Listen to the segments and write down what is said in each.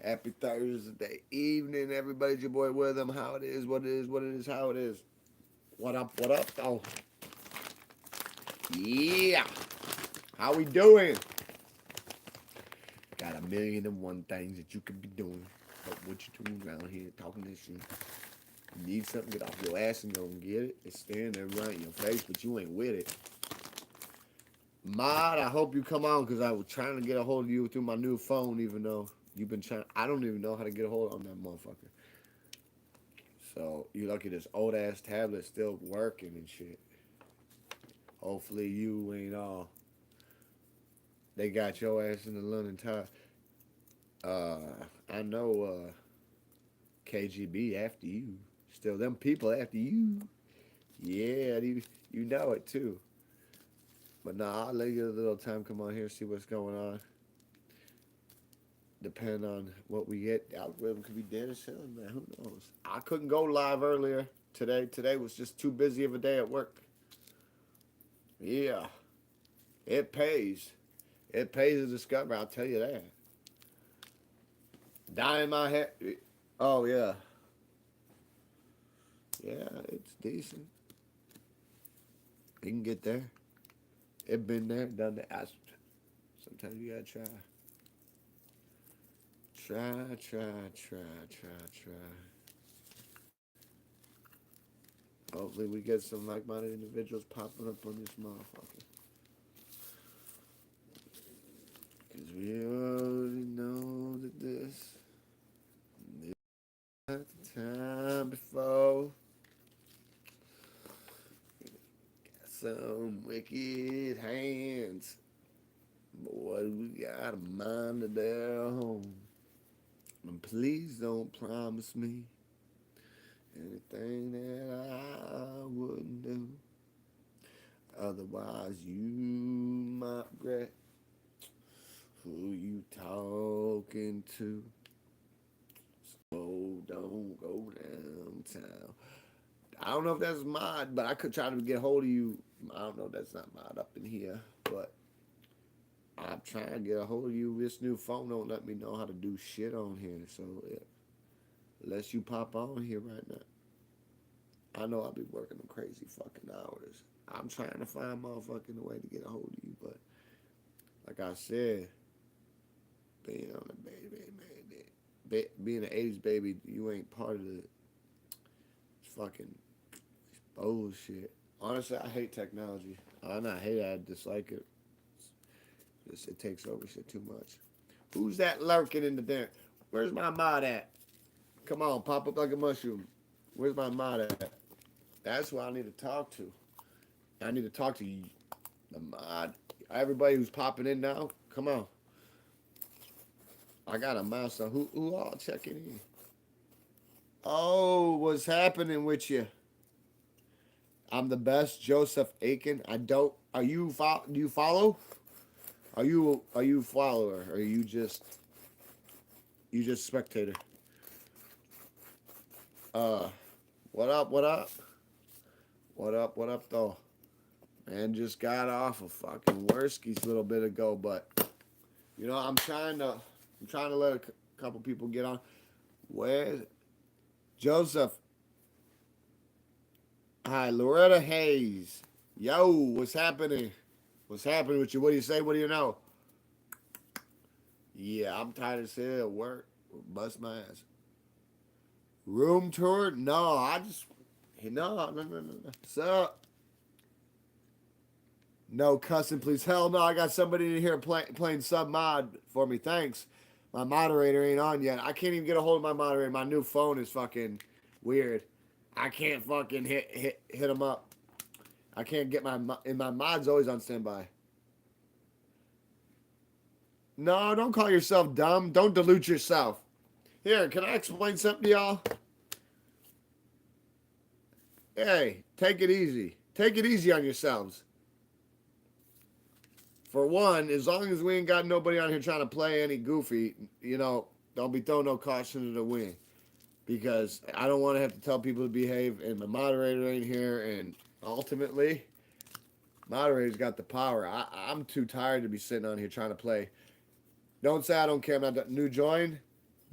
Happy Thursday evening, everybody. It's your boy with them. How it is, what it is, what it is, how it is. What up, what up? Oh, yeah. How we doing? Got a million and one things that you could be doing. But what you doing around here talking this shit? You need something, get off your ass and go and get it. It's staring there right in your face, but you ain't with it. Mod, I hope you come on because I was trying to get a hold of you through my new phone, even though you've been trying. I don't even know how to get a hold on that motherfucker. So you lucky this old ass tablet still working and shit. Hopefully you ain't all. They got your ass in the London Tower. I know KGB after you. Still them people after you. Yeah, you know it too. But nah, I'll let you a little time come on here, see what's going on. Depending on what we get, the algorithm could be dead as hell, man. Who knows? I couldn't go live earlier today. Today was just too busy of a day at work. Yeah, it pays. It pays to discover, I'll tell you that. Dye in my head. Oh, yeah. Yeah, it's decent. You can get there. It been there, done that. Sometimes you gotta try. Try. Hopefully we get some like-minded individuals popping up on this motherfucker. Because we already know that this at the time before. Got some wicked hands. Boy, we got a mind of their own. And please don't promise me anything that I wouldn't do. Otherwise, you might regret who you talking to. So don't go downtown. I don't know if that's mod, but I could try to get a hold of you. I don't know if that's not mod up in here, but I'm trying to get a hold of you. This new phone don't let me know how to do shit on here, so unless you pop on here right now. I know I'll be working them crazy fucking hours. I'm trying to find motherfucking way to get a hold of you, but like I said, being on the being an '80s baby, you ain't part of the fucking bullshit. Honestly, I hate technology. I not hate it. I dislike it. It takes over shit too much. Who's that lurking in the den? Where's my mod at? Come on, pop up like a mushroom. Where's my mod at? That's who I need to talk to. I need to talk to you, the mod. Everybody who's popping in now, come on. I got a milestone. Who all checking in? Oh, what's happening with you? I'm the best, Joseph Aiken. I don't. Are you? Do you follow? Are you a follower? Or are you just spectator? Uh, what up? What up? What up? What up? Though, man, just got off of fucking Worski's a little bit ago, but I'm trying to let a couple people get on. Where's Joseph? Hi, Loretta Hayes. Yo, what's happening? What's happening with you? What do you say? What do you know? Yeah, I'm tired of sitting at work. Bust my ass. Room tour? No, no. What's up? No cussing, please. Hell no, I got somebody in here playing sub mod for me. Thanks. My moderator ain't on yet. I can't even get a hold of my moderator. My new phone is fucking weird. I can't fucking hit him up. I can't get my mod's always on standby. No, don't call yourself dumb. Don't dilute yourself. Here, can I explain something to y'all? Hey, take it easy. Take it easy on yourselves. For one, as long as we ain't got nobody on here trying to play any goofy, don't be throwing no caution to the wind. Because I don't want to have to tell people to behave, and my moderator ain't here, and ultimately, moderator's got the power. I'm too tired to be sitting on here trying to play. Don't say I don't care. I'm not new join.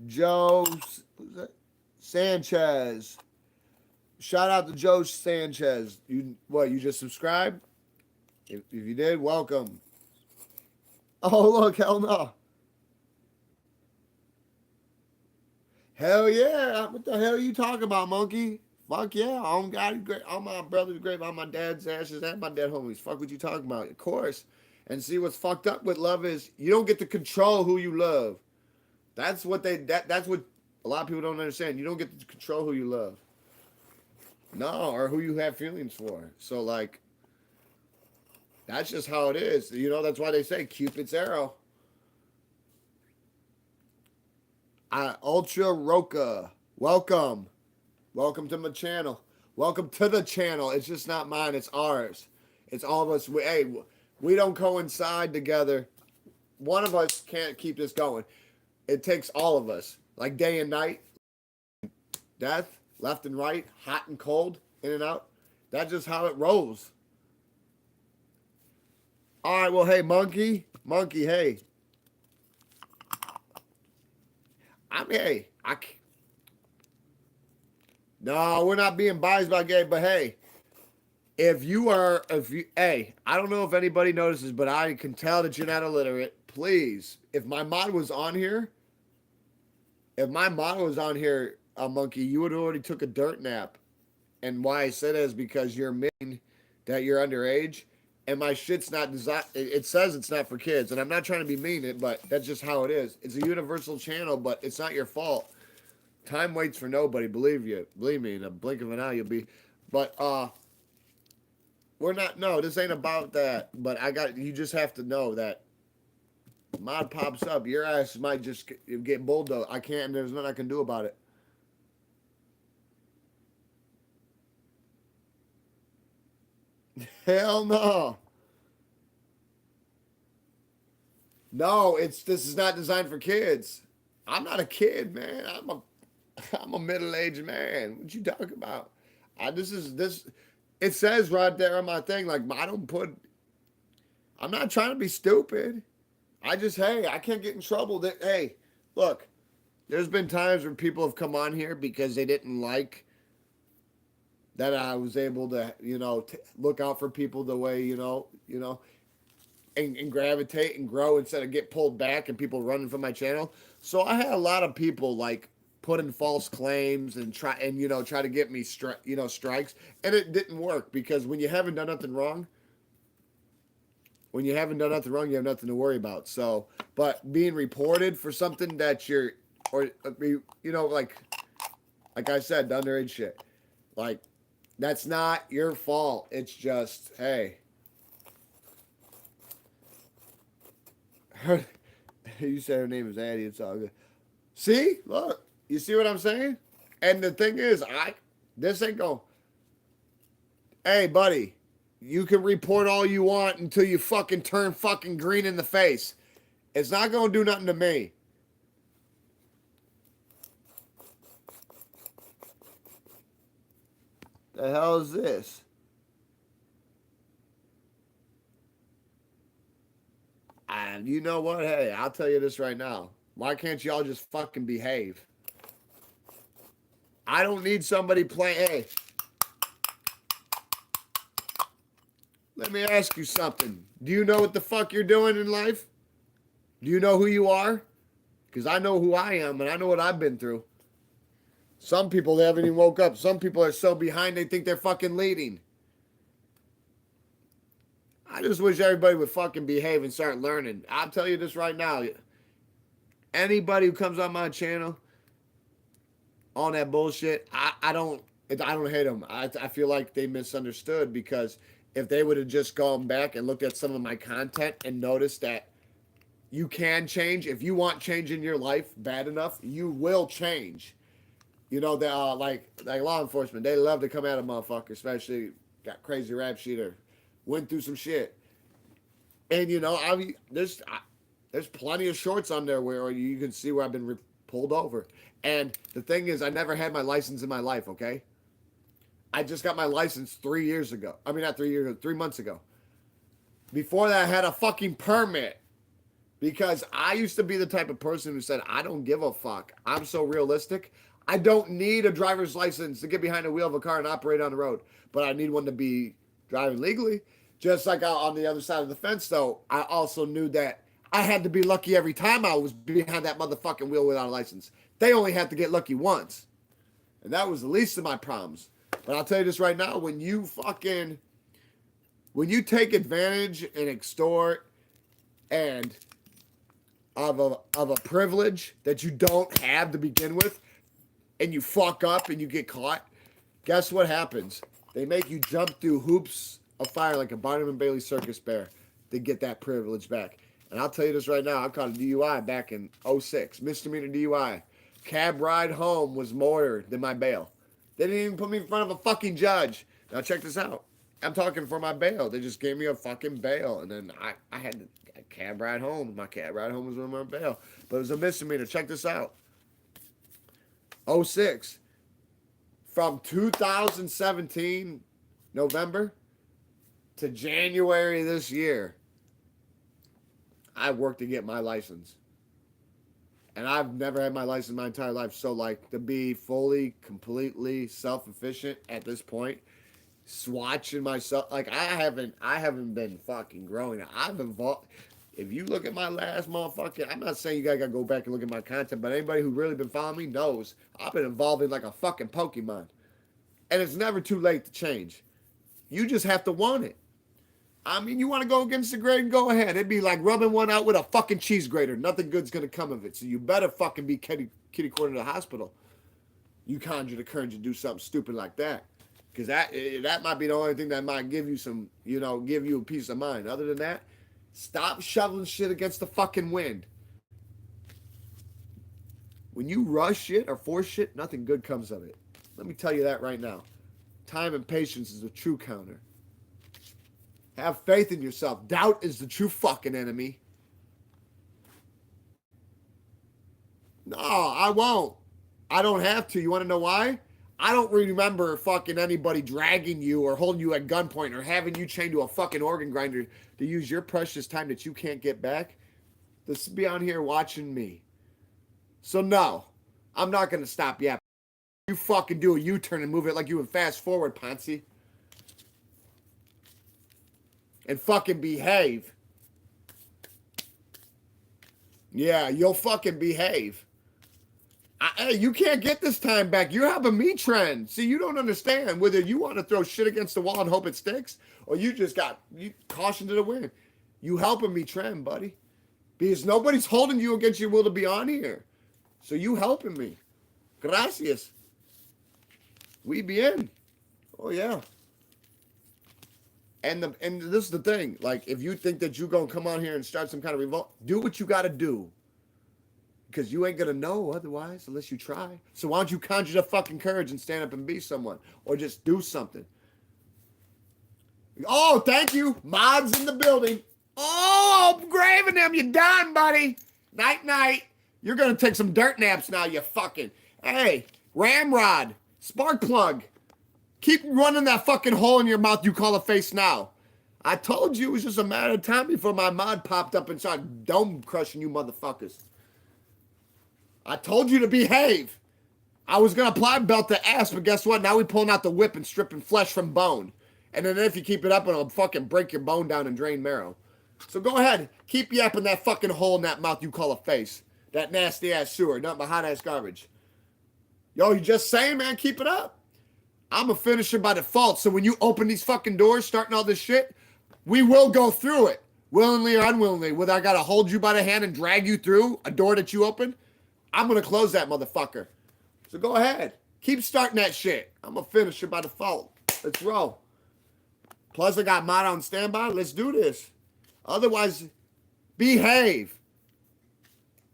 Joe, who's that? Sanchez. Shout out to Joe Sanchez. You just subscribed? If you did, welcome. Oh, look, hell no. Hell yeah. What the hell are you talking about, monkey? Fuck yeah. All God, great. All my brothers great. All my dad's ashes and my dead homies. Fuck what you talking about. Of course. And see what's fucked up with love is you don't get to control who you love. That's what a lot of people don't understand. You don't get to control who you love. No, or who you have feelings for. So like that's just how it is. That's why they say Cupid's arrow. Ultra Roca. Welcome. Welcome to my channel. Welcome to the channel. It's just not mine, it's ours. It's all of us. We don't coincide together. One of us can't keep this going. It takes all of us. Like day and night, death, left and right, hot and cold, in and out. That's just how it rolls. All right, well, hey, monkey, hey. No, we're not being biased by gay, but hey, hey, I don't know if anybody notices, but I can tell that you're not illiterate. Please, if my mod was on here, monkey, you would have already took a dirt nap. And why I said that is because you're mean that you're underage, and my shit's not designed. It says it's not for kids, and I'm not trying to be mean, but that's just how it is. It's a universal channel, but it's not your fault. Time waits for nobody. Believe me, in a blink of an eye, you'll be. But we're not. No, this ain't about that. But you just have to know that mod pops up, your ass might just get bulldozed. I can't. There's nothing I can do about it. Hell no. No, this is not designed for kids. I'm not a kid, man. I'm a middle-aged man. What you talking about? This. It says right there on my thing, like I'm not trying to be stupid. I can't get in trouble. Hey, look, there's been times when people have come on here because they didn't like that I was able to, look out for people the way, and gravitate and grow instead of get pulled back and people running from my channel. So I had a lot of people like put in false claims and try to get me strikes, and it didn't work because when you haven't done nothing wrong, you have nothing to worry about. So, but being reported for something that like I said, the underage shit, like that's not your fault. It's just, hey. You said her name is Addie. It's all good. See? Look. You see what I'm saying? And the thing is, this ain't going. Hey, buddy. You can report all you want until you fucking turn fucking green in the face. It's not going to do nothing to me. The hell is this? And you know what? Hey, I'll tell you this right now. Why can't y'all just fucking behave? I don't need somebody playing. Hey, let me ask you something. Do you know what the fuck you're doing in life? Do you know who you are? Because I know who I am and I know what I've been through. Some people, they haven't even woke up. Some people are so behind they think they're fucking leading. I just wish everybody would fucking behave and start learning. I'll tell you this right now. Anybody who comes on my channel on that bullshit, I don't hate them. I feel like they misunderstood because if they would have just gone back and looked at some of my content and noticed that you can change. If you want change in your life bad enough, you will change. They like law enforcement, they love to come at a motherfucker, especially got crazy rap sheet or went through some shit. And there's plenty of shorts on there where you can see where I've been pulled over. And the thing is, I never had my license in my life, okay? I just got my license 3 years ago. I mean, not 3 years ago, 3 months ago. Before that, I had a fucking permit. Because I used to be the type of person who said, I don't give a fuck. I'm so realistic. I don't need a driver's license to get behind the wheel of a car and operate on the road, but I need one to be driving legally. Just like on the other side of the fence, though, I also knew that I had to be lucky every time I was behind that motherfucking wheel without a license. They only had to get lucky once. And that was the least of my problems. But I'll tell you this right now, when you take advantage and extort and of a privilege that you don't have to begin with, and you fuck up and you get caught, guess what happens? They make you jump through hoops of fire like a Barnum and Bailey circus bear to get that privilege back. And I'll tell you this right now, I caught a DUI back in 06, misdemeanor DUI. Cab ride home was more than my bail. They didn't even put me in front of a fucking judge. Now check this out. I'm talking for my bail. They just gave me a fucking bail. And then I had a cab ride home. My cab ride home was with my bail. But it was a misdemeanor. Check this out. 06. From 2017, November, to January this year, I worked to get my license. And I've never had my license my entire life. So, like, to be fully, completely self-efficient at this point, swatching myself, like, I haven't been fucking growing. I've evolved. If you look at my last motherfucking, I'm not saying you guys gotta go back and look at my content, but anybody who really been following me knows I've been evolving like a fucking Pokemon. And it's never too late to change. You just have to want it. I mean, you want to go against the grain, go ahead. It'd be like rubbing one out with a fucking cheese grater. Nothing good's going to come of it. So you better fucking be kitty corner to the hospital. You conjure the courage to do something stupid like that. Because that might be the only thing that might give you some, give you a peace of mind. Other than that, stop shoveling shit against the fucking wind. When you rush shit or force shit, nothing good comes of it. Let me tell you that right now. Time and patience is a true counter. Have faith in yourself. Doubt is the true fucking enemy. No, I won't. I don't have to. You want to know why? I don't remember fucking anybody dragging you or holding you at gunpoint or having you chained to a fucking organ grinder to use your precious time that you can't get back. This be on here watching me. So no, I'm not going to stop yapping. You fucking do a U-turn and move it like you would fast forward, Ponzi. And fucking behave. Yeah, you'll fucking behave. Hey, you can't get this time back. You're helping me trend. See, you don't understand whether you want to throw shit against the wall and hope it sticks, or you just got caution to the wind. You helping me trend, buddy. Because nobody's holding you against your will to be on here. So you helping me. Gracias. We bien. Oh, yeah. And this is the thing. Like, if you think that you're going to come on here and start some kind of revolt, do what you got to do. Because you ain't going to know otherwise unless you try. So why don't you conjure the fucking courage and stand up and be someone? Or just do something. Oh, thank you. Mods in the building. Oh, I'm graving them. You're done, buddy. Night, night. You're going to take some dirt naps now, you fucking. Hey, Ramrod. Spark plug. Keep running that fucking hole in your mouth you call a face now. I told you it was just a matter of time before my mod popped up and started dome crushing you motherfuckers. I told you to behave. I was going to apply belt to ass, but guess what? Now we pulling out the whip and stripping flesh from bone. And then if you keep it up, it'll fucking break your bone down and drain marrow. So go ahead. Keep yapping that fucking hole in that mouth you call a face. That nasty ass sewer. Nothing but hot ass garbage. Yo, you just saying, man, keep it up. I'm a finisher by default, so when you open these fucking doors, starting all this shit, we will go through it, willingly or unwillingly. Whether I got to hold you by the hand and drag you through a door that you open, I'm going to close that motherfucker. So go ahead. Keep starting that shit. I'm a finisher by default. Let's roll. Plus, I got mod on standby. Let's do this. Otherwise, behave.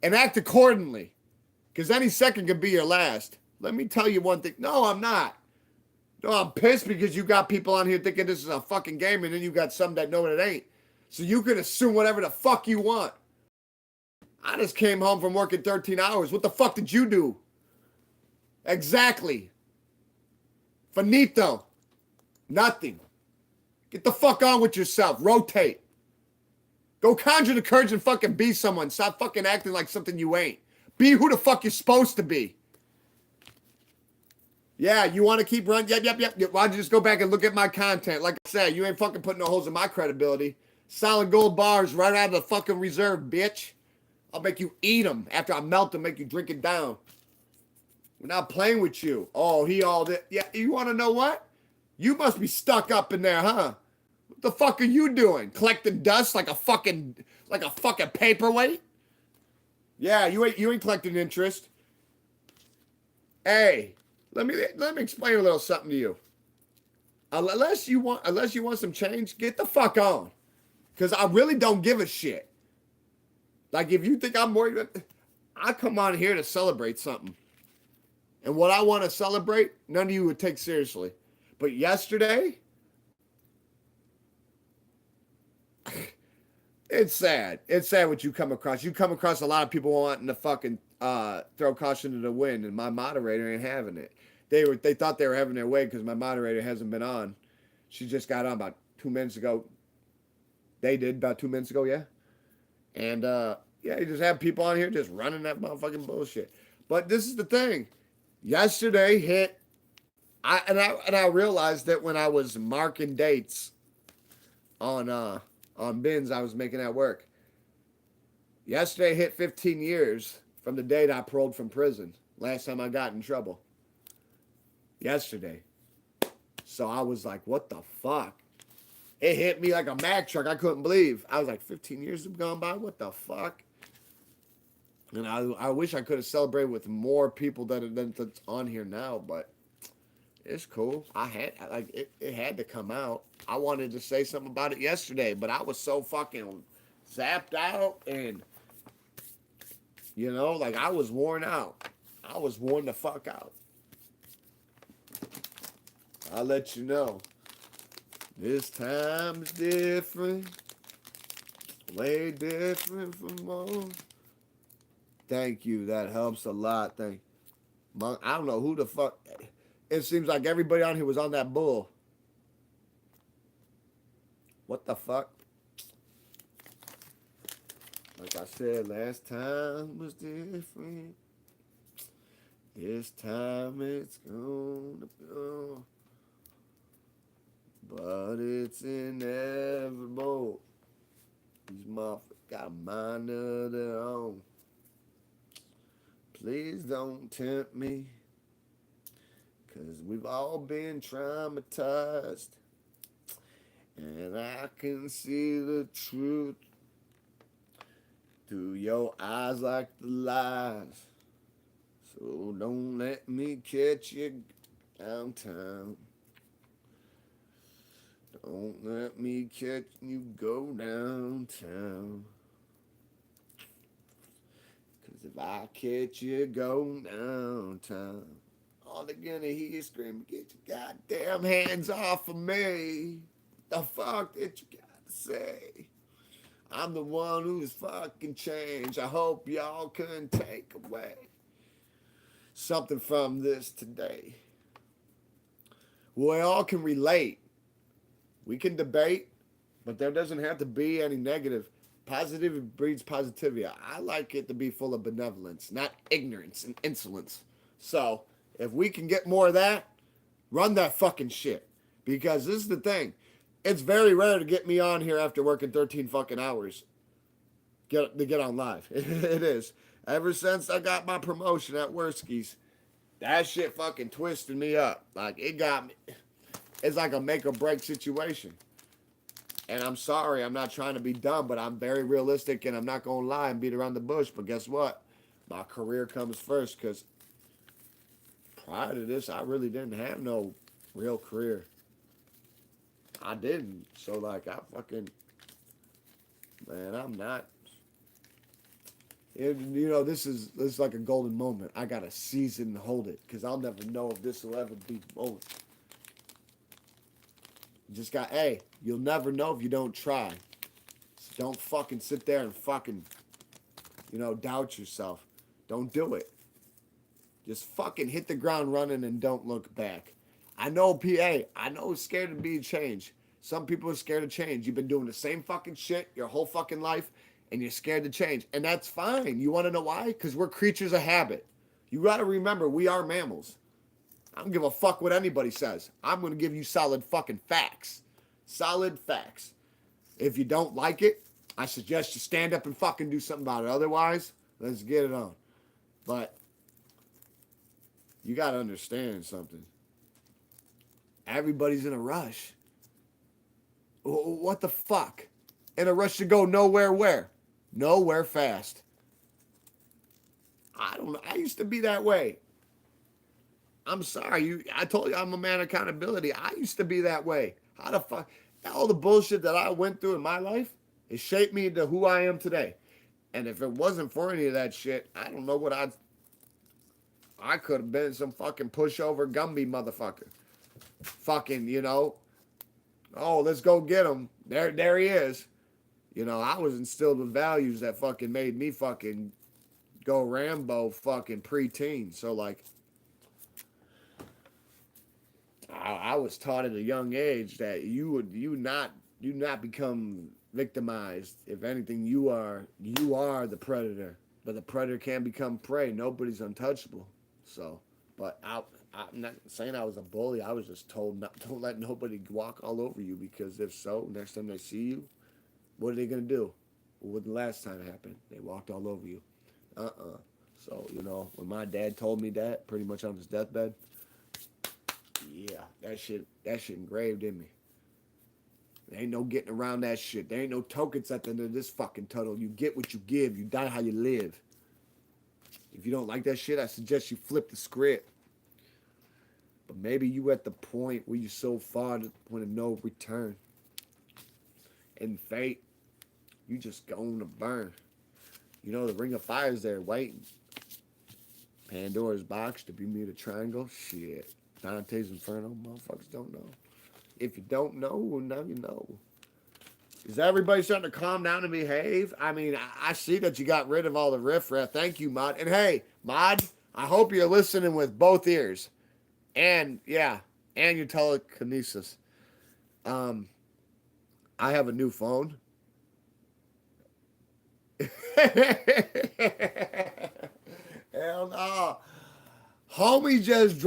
And act accordingly. Because any second could be your last. Let me tell you one thing. No, I'm not. No, I'm pissed because you got people on here thinking this is a fucking game, and then you got some that know it ain't. So you can assume whatever the fuck you want. I just came home from working 13 hours. What the fuck did you do? Exactly. Finito. Nothing. Get the fuck on with yourself. Rotate. Go conjure the courage and fucking be someone. Stop fucking acting like something you ain't. Be who the fuck you're supposed to be. Yeah, you want to keep running? Yep. Why don't you just go back and look at my content? Like I said, you ain't fucking putting no holes in my credibility. Solid gold bars right out of the fucking reserve, bitch. I'll make you eat them after I melt them, make you drink it down. We're not playing with you. Oh, he all did. Yeah, you want to know what? You must be stuck up in there, huh? What the fuck are you doing? Collecting dust like a fucking paperweight? Yeah, you ain't collecting interest. Hey, let me explain a little something to you. Unless you want some change, get the fuck on. Cause I really don't give a shit. Like if you think I'm worried, I come on here to celebrate something. And what I want to celebrate, none of you would take seriously. But yesterday, it's sad. It's sad what you come across. You come across a lot of people wanting to fucking throw caution to the wind, and my moderator ain't having it. They thought they were having their way because my moderator hasn't been on. She just got on about 2 minutes ago. They did about 2 minutes ago, yeah. And yeah, you just have people on here just running that motherfucking bullshit. But this is the thing. Yesterday hit. I realized that when I was marking dates on bins I was making at work. Yesterday hit 15 years from the date I paroled from prison. Last time I got in trouble. Yesterday. So I was like, what the fuck? It hit me like a Mack truck. I couldn't believe. I was like, 15 years have gone by? What the fuck? And I wish I could have celebrated with more people that's on here now, but it's cool. It had to come out. I wanted to say something about it yesterday, but I was so fucking zapped out and, you know, like I was worn out. I was worn the fuck out. I'll let you know. This time is different. Way different from most. Thank you. That helps a lot. Thank you. I don't know who the fuck. It seems like everybody on here was on that bull. What the fuck? Like I said, last time was different. This time it's gonna go. But it's inevitable. These motherfuckers got a mind of their own. Please don't tempt me. Cause we've all been traumatized. And I can see the truth through your eyes like the lies. So don't let me catch you downtown. Don't let me catch you go downtown. Cause if I catch you go downtown, all they're gonna hear is screaming, get your goddamn hands off of me. The fuck did you gotta say? I'm the one who's fucking changed. I hope y'all can take away something from this today. We all can relate. We can debate, but there doesn't have to be any negative. Positivity breeds positivity. I like it to be full of benevolence, not ignorance and insolence. So, if we can get more of that, run that fucking shit. Because this is the thing. It's very rare to get me on here after working 13 fucking hours to get on live. It is. Ever since I got my promotion at Worski's, that shit fucking twisted me up. Like, it got me. It's like a make or break situation. And I'm sorry, I'm not trying to be dumb, but I'm very realistic and I'm not going to lie and beat around the bush. But guess what? My career comes first because prior to this, I really didn't have no real career. I didn't. So, like, I'm not. You know, this is like a golden moment. I got to seize it and hold it because I'll never know if this will ever be the moment. Hey, you'll never know if you don't try. So don't fucking sit there and fucking, doubt yourself. Don't do it. Just fucking hit the ground running and don't look back. I know, PA, I know it's scared to be changed. Some people are scared of change. You've been doing the same fucking shit your whole fucking life, and you're scared to change. And that's fine. You want to know why? Because we're creatures of habit. You got to remember, we are mammals. I don't give a fuck what anybody says. I'm going to give you solid fucking facts. Solid facts. If you don't like it, I suggest you stand up and fucking do something about it. Otherwise, let's get it on. But you got to understand something. Everybody's in a rush. What the fuck? In a rush to go nowhere where? Nowhere fast. I don't know. I used to be that way. I'm sorry. I told you I'm a man of accountability. I used to be that way. How the fuck? All the bullshit that I went through in my life, it shaped me into who I am today. And if it wasn't for any of that shit, I don't know what I could have been some fucking pushover Gumby motherfucker. Fucking, oh, let's go get him. There he is. I was instilled with values that fucking made me fucking go Rambo fucking preteen. So like, I was taught at a young age that you not become victimized. If anything, you are the predator. But the predator can't become prey. Nobody's untouchable. So, but I'm not saying I was a bully. I was just told not don't let nobody walk all over you, because if so, next time they see you, what are they gonna do? What the last time happened? They walked all over you. So when my dad told me that, pretty much on his deathbed, yeah, that shit engraved in me. There ain't no getting around that shit. There ain't no tokens at the end of this fucking tunnel. You get what you give. You die how you live. If you don't like that shit, I suggest you flip the script. But maybe you at the point where you're so far to the point of no return. And fate, you just going to burn. The Ring of Fire's there waiting. Pandora's box, the Bermuda Triangle, shit. Dante's Inferno, motherfuckers don't know. If you don't know, well, now you know. Is everybody starting to calm down and behave? I mean, I see that you got rid of all the riffraff. Thank you, Mod. And hey, Mod, I hope you're listening with both ears. And, yeah, and your telekinesis. I have a new phone. Hell no. Homie just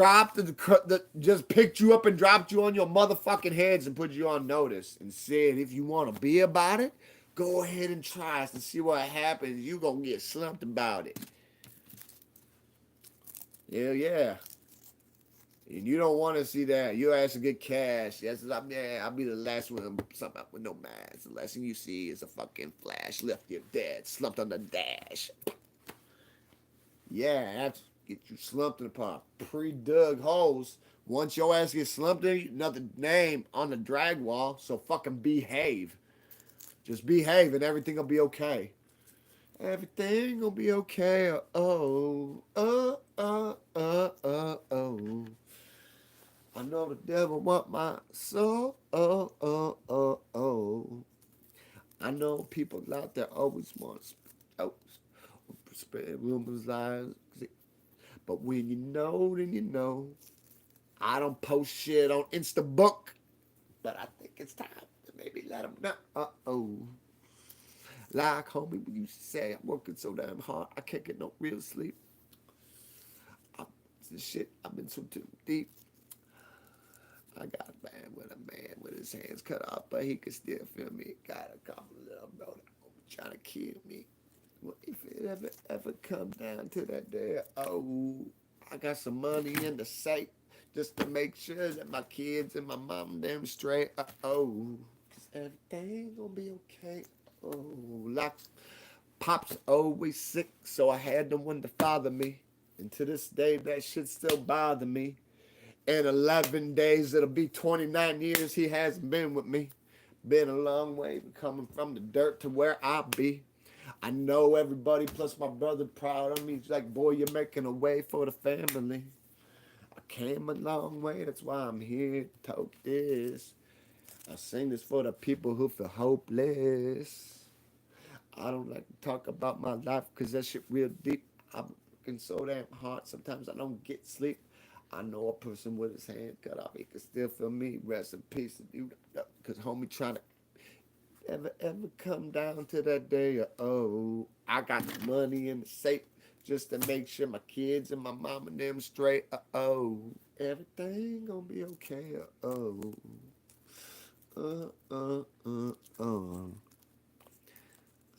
just picked you up and dropped you on your motherfucking heads and put you on notice and said, if you want to be about it, go ahead and try us and see what happens. You gonna get slumped about it. Hell yeah. And you don't want to see that. You ask to get cash. Yes, I'll be the last one. Something with no mask. The last thing you see is a fucking flash. Left you dead. Slumped on the dash. Yeah, that's get you slumped in a pot. Pre-dug holes. Once your ass gets slumped in, another name on the drag wall. So fucking behave. Just behave and everything will be okay. Everything will be okay. Oh, oh, oh, oh, oh, oh. I know the devil want my soul. Oh, oh, oh, oh. I know people out there always want spread rumors, lies. But when you know, then you know. I don't post shit on Instabook, but I think it's time to maybe let them know. Uh-oh. Like homie, we used to say, I'm working so damn hard, I can't get no real sleep. This shit, I've been so too deep. I got a man with his hands cut off, but he can still feel me. Got a couple of little brother trying to kill me. Well, if it ever come down to that day, oh, I got some money in the safe just to make sure that my kids and my mom them straight. Oh, everything gonna be okay. Oh, like Pop's always sick, so I had no one to father me. And to this day, that shit still bother me. In 11 days, it'll be 29 years he hasn't been with me. Been a long way, coming from the dirt to where I be. I know everybody, plus my brother, proud of me. He's like, boy, you're making a way for the family. I came a long way, that's why I'm here to talk this. I sing this for the people who feel hopeless. I don't like to talk about my life because that shit real deep. I'm working so damn hard, sometimes I don't get sleep. I know a person with his hand cut off. He can still feel me. Rest in peace, dude. Cause homie trying to ever come down to that day of, oh, I got the money in the safe just to make sure my kids and my mom and them straight. Oh, everything gonna be okay. Oh, uh, uh, uh.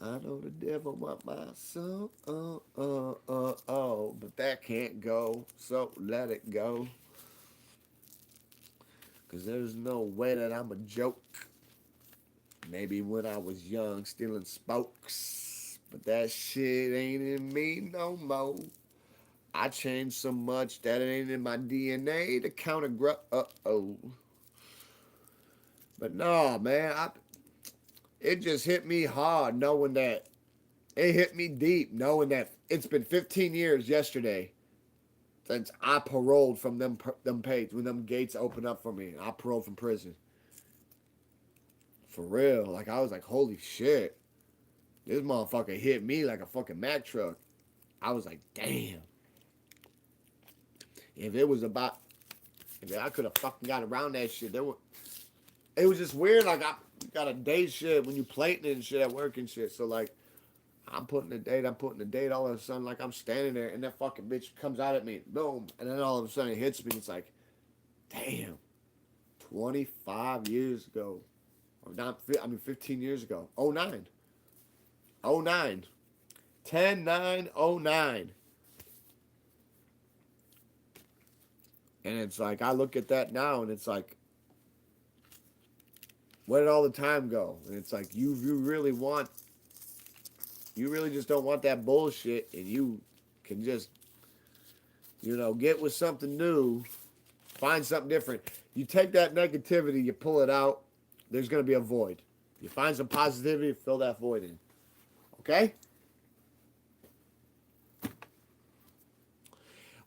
I know the devil want my soul. Oh, but that can't go. So let it go. Cause there's no way that I'm a joke. Maybe when I was young, stealing spokes. But that shit ain't in me no more. I changed so much that it ain't in my DNA to counter oh. But no, man, it just hit me hard knowing that. It hit me deep knowing that it's been 15 years yesterday since I paroled from them pages when them gates opened up for me. I paroled from prison. For real. Like, I was like, holy shit. This motherfucker hit me like a fucking Mack truck. I was like, damn. If it was about, if I could have fucking got around that shit, it was just weird. Like, I got a date shit when you plating and shit at work and shit. So, like, I'm putting the date. All of a sudden, like, I'm standing there and that fucking bitch comes out at me. Boom. And then all of a sudden it hits me. It's like, damn. 25 years ago. Or not, 15 years ago. 09. 09. 10/9/09. And it's like, I look at that now and it's like, where did all the time go? And it's like, you really just don't want that bullshit, and you can just, get with something new, find something different. You take that negativity, you pull it out, there's going to be a void. You find some positivity, fill that void in. Okay?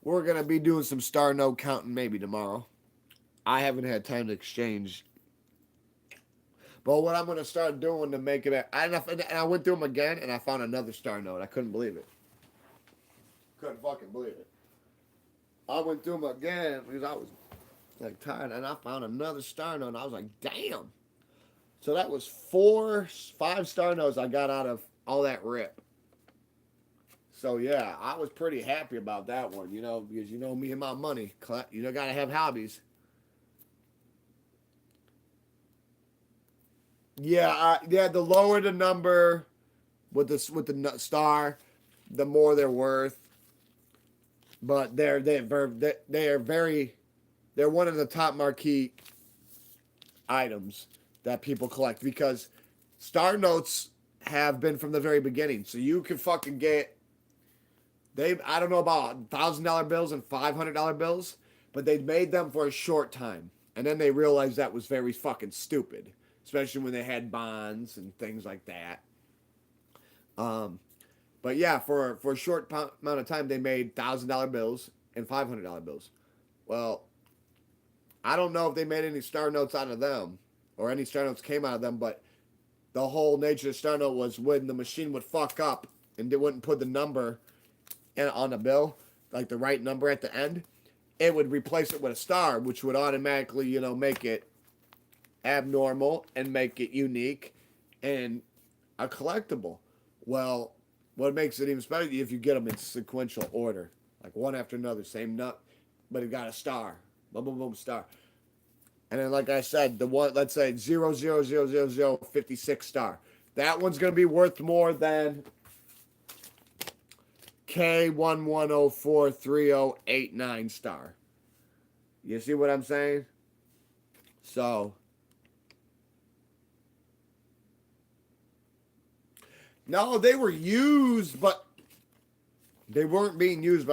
We're going to be doing some star node counting maybe tomorrow. I haven't had time to exchange. But what I'm going to start doing to make it... And I went through them again, and I found another star node. I couldn't believe it. Couldn't fucking believe it. I went through them again because I was like tired, and I found another star node, and I was like, damn. So that was 5 star nodes I got out of all that rip. So yeah, I was pretty happy about that one, because me and my money. Gotta have hobbies. Yeah, the lower the number with the star, the more they're worth. But they're one of the top marquee items that people collect because star notes have been from the very beginning. So you can fucking get I don't know about $1,000 bills and $500 bills, but they made them for a short time. And then they realized that was very fucking stupid, especially when they had bonds and things like that. But yeah, for a short amount of time, they made $1,000 bills and $500 bills. Well, I don't know if they made any star notes out of them or any star notes came out of them, but the whole nature of star note was when the machine would fuck up and they wouldn't put the number on the bill, like the right number at the end, it would replace it with a star, which would automatically, make it abnormal and make it unique and a collectible. Well, what makes it even special if you get them in sequential order, like one after another, same nut, but it got a star, boom, boom, boom, star. And then, like I said, the one, let's say 0000056 star. That one's gonna be worth more than K11043089 star. You see what I'm saying? So, no, they were used, but they weren't being used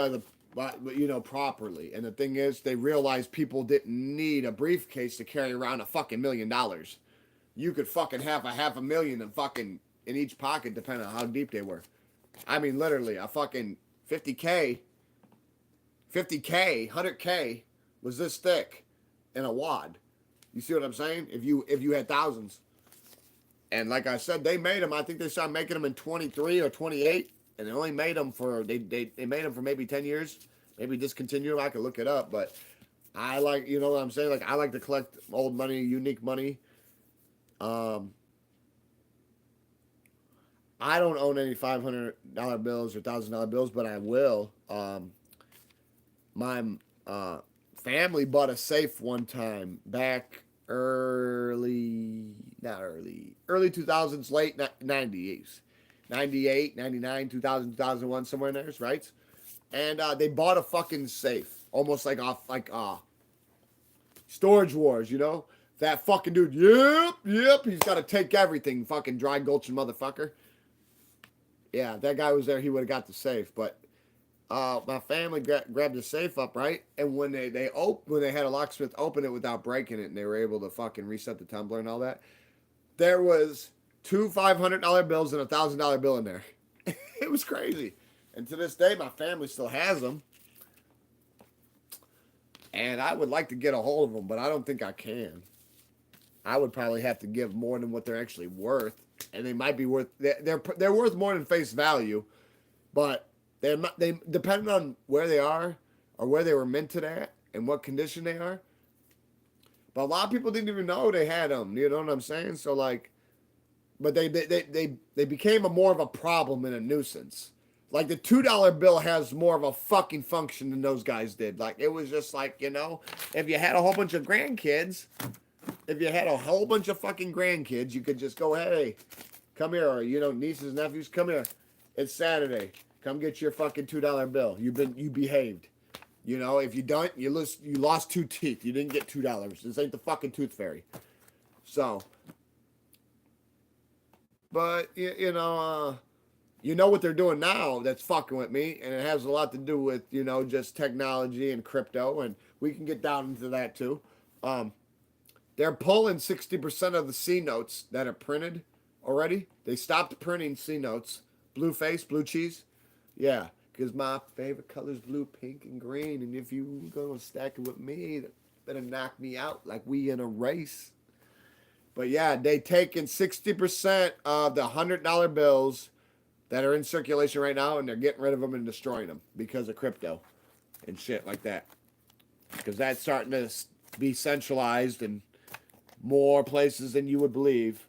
properly. And the thing is, they realized people didn't need a briefcase to carry around a fucking $1 million. You could fucking have a $500,000 and fucking in each pocket, depending on how deep they were. I mean, literally, a fucking 50K, 100K was this thick in a wad. You see what I'm saying? If you had thousands. And like I said, they made them. I think they started making them in 23 or 28, and they only made them for they made them for maybe 10 years maybe discontinue them. I could look it up, but I like, you know what I'm saying? Like, I like to collect old money, unique money. Um, I don't own any $500 bills or $1,000 bills, but I will. My uh, family bought a safe one time back early 2000s, late 90s. 98, 99, 2000, 2001, somewhere in there, right? And they bought a fucking safe, almost like off, like Storage Wars, you know? That fucking dude, yep, he's got to take everything, fucking dry gulching motherfucker. Yeah, that guy was there, he would have got the safe, but my family grabbed the safe up, right? And when when they had a locksmith open it without breaking it, and they were able to fucking reset the tumbler and all that, there was two $500 bills and $1,000 bill in there. It was crazy. And to this day, my family still has them. And I would like to get a hold of them, but I don't think I can. I would probably have to give more than what they're actually worth, and they might be worth. They're worth more than face value, but they depending on where they are or where they were minted at and what condition they are. But a lot of people didn't even know they had them. You know what I'm saying? So like, but they became more of a problem and a nuisance. Like the $2 bill has more of a fucking function than those guys did. Like it was just like, you know, if you had a whole bunch of grandkids, if you had a whole bunch of fucking grandkids, you could just go, hey, come here, or you know, nieces, nephews, come here. It's Saturday. Come get your fucking $2 bill. You behaved. You know, if you don't, you lost 2 teeth. You didn't get $2. This ain't the fucking tooth fairy. So, but you know what they're doing now that's fucking with me, and it has a lot to do with, you know, just technology and crypto, and we can get down into that too. They're pulling 60% of the C notes that are printed already. They stopped printing C notes. Blue face, blue cheese. Yeah, because my favorite color is blue, pink, and green, and if you gonna stack it with me, better knock me out like we in a race. But yeah, they taking 60% of the $100 bills that are in circulation right now, and they're getting rid of them and destroying them because of crypto and shit like that. Because that's starting to be centralized in more places than you would believe.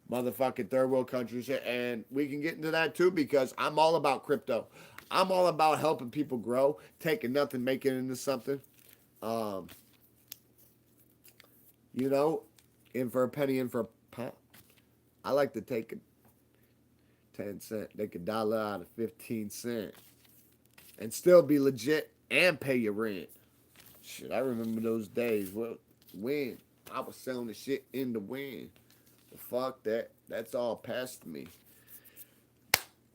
Motherfucking third world countries. And we can get into that too, because I'm all about crypto. I'm all about helping people grow, taking nothing, making it into something. You know, in for a penny, in for a pound. I like to take a 10 cent, take a dollar out of 15 cent, and still be legit and pay your rent. Shit, I remember those days. Well, when I was selling the shit in the wind. Well, fuck that. That's all past me.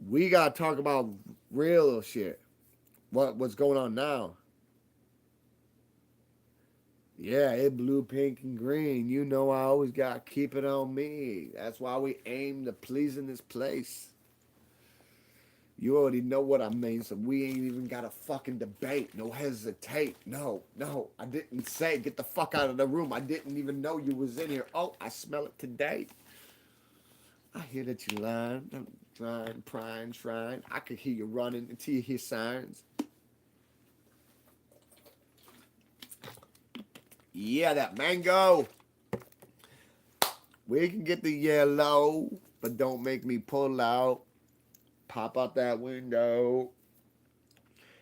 We gotta talk about real shit. What's going on now? Yeah, it blue, pink, and green. You know I always gotta keep it on me. That's why we aim to please in this place. You already know what I mean, so we ain't even got a fucking debate. No hesitate. No. I didn't say get the fuck out of the room. I didn't even know you was in here. Oh, I smell it today. I hear that you lying. I'm trying, prying, trying. I could hear you running until you hear signs. Yeah, that mango. We can get the yellow, but don't make me pull out. Pop out that window.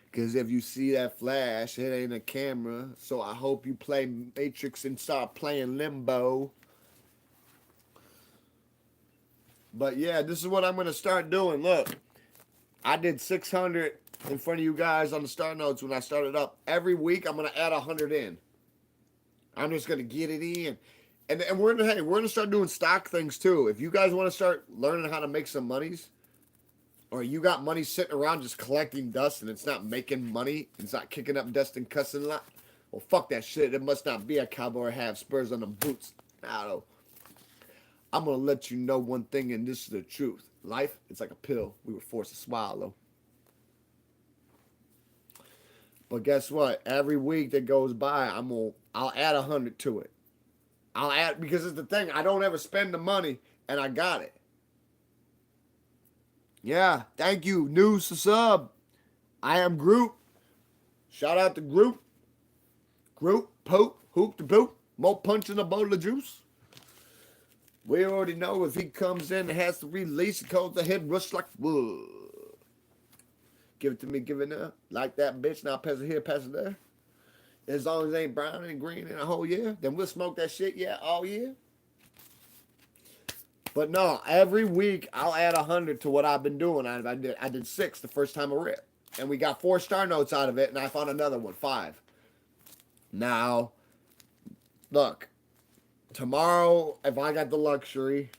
Because if you see that flash, it ain't a camera. So I hope you play Matrix and start playing Limbo. But yeah, this is what I'm going to start doing. Look, I did 600 in front of you guys on the start notes when I started up. Every week, I'm going to add 100 in. I'm just going to get it in. And we're going to start doing stock things too. If you guys want to start learning how to make some monies, or you got money sitting around just collecting dust and it's not making money, it's not kicking up dust and cussing a lot, well, fuck that shit. It must not be a cowboy or have spurs on them boots. Nah, I'm going to let you know one thing, and this is the truth. Life, it's like a pill we were forced to swallow. But guess what? Every week that goes by, I'll add 100 to it. I'll add, because it's the thing, I don't ever spend the money, and I got it. Yeah, thank you. News to sub. I am Groot. Shout out to Group. Group, Poop, Hoop to Boot. More punch in a bowl of juice. We already know if he comes in and has to release, it calls the head rush like wood. Give it to me, give it now. Like that bitch, now pass it here, pass it there. As long as it ain't brown and green in a whole year, then we'll smoke that shit, yeah, all year. But no, every week I'll add 100 to what I've been doing. I did 6 the first time I ripped. And we got 4 star notes out of it, and I found another one, 5. Now, look, tomorrow, if I got the luxury,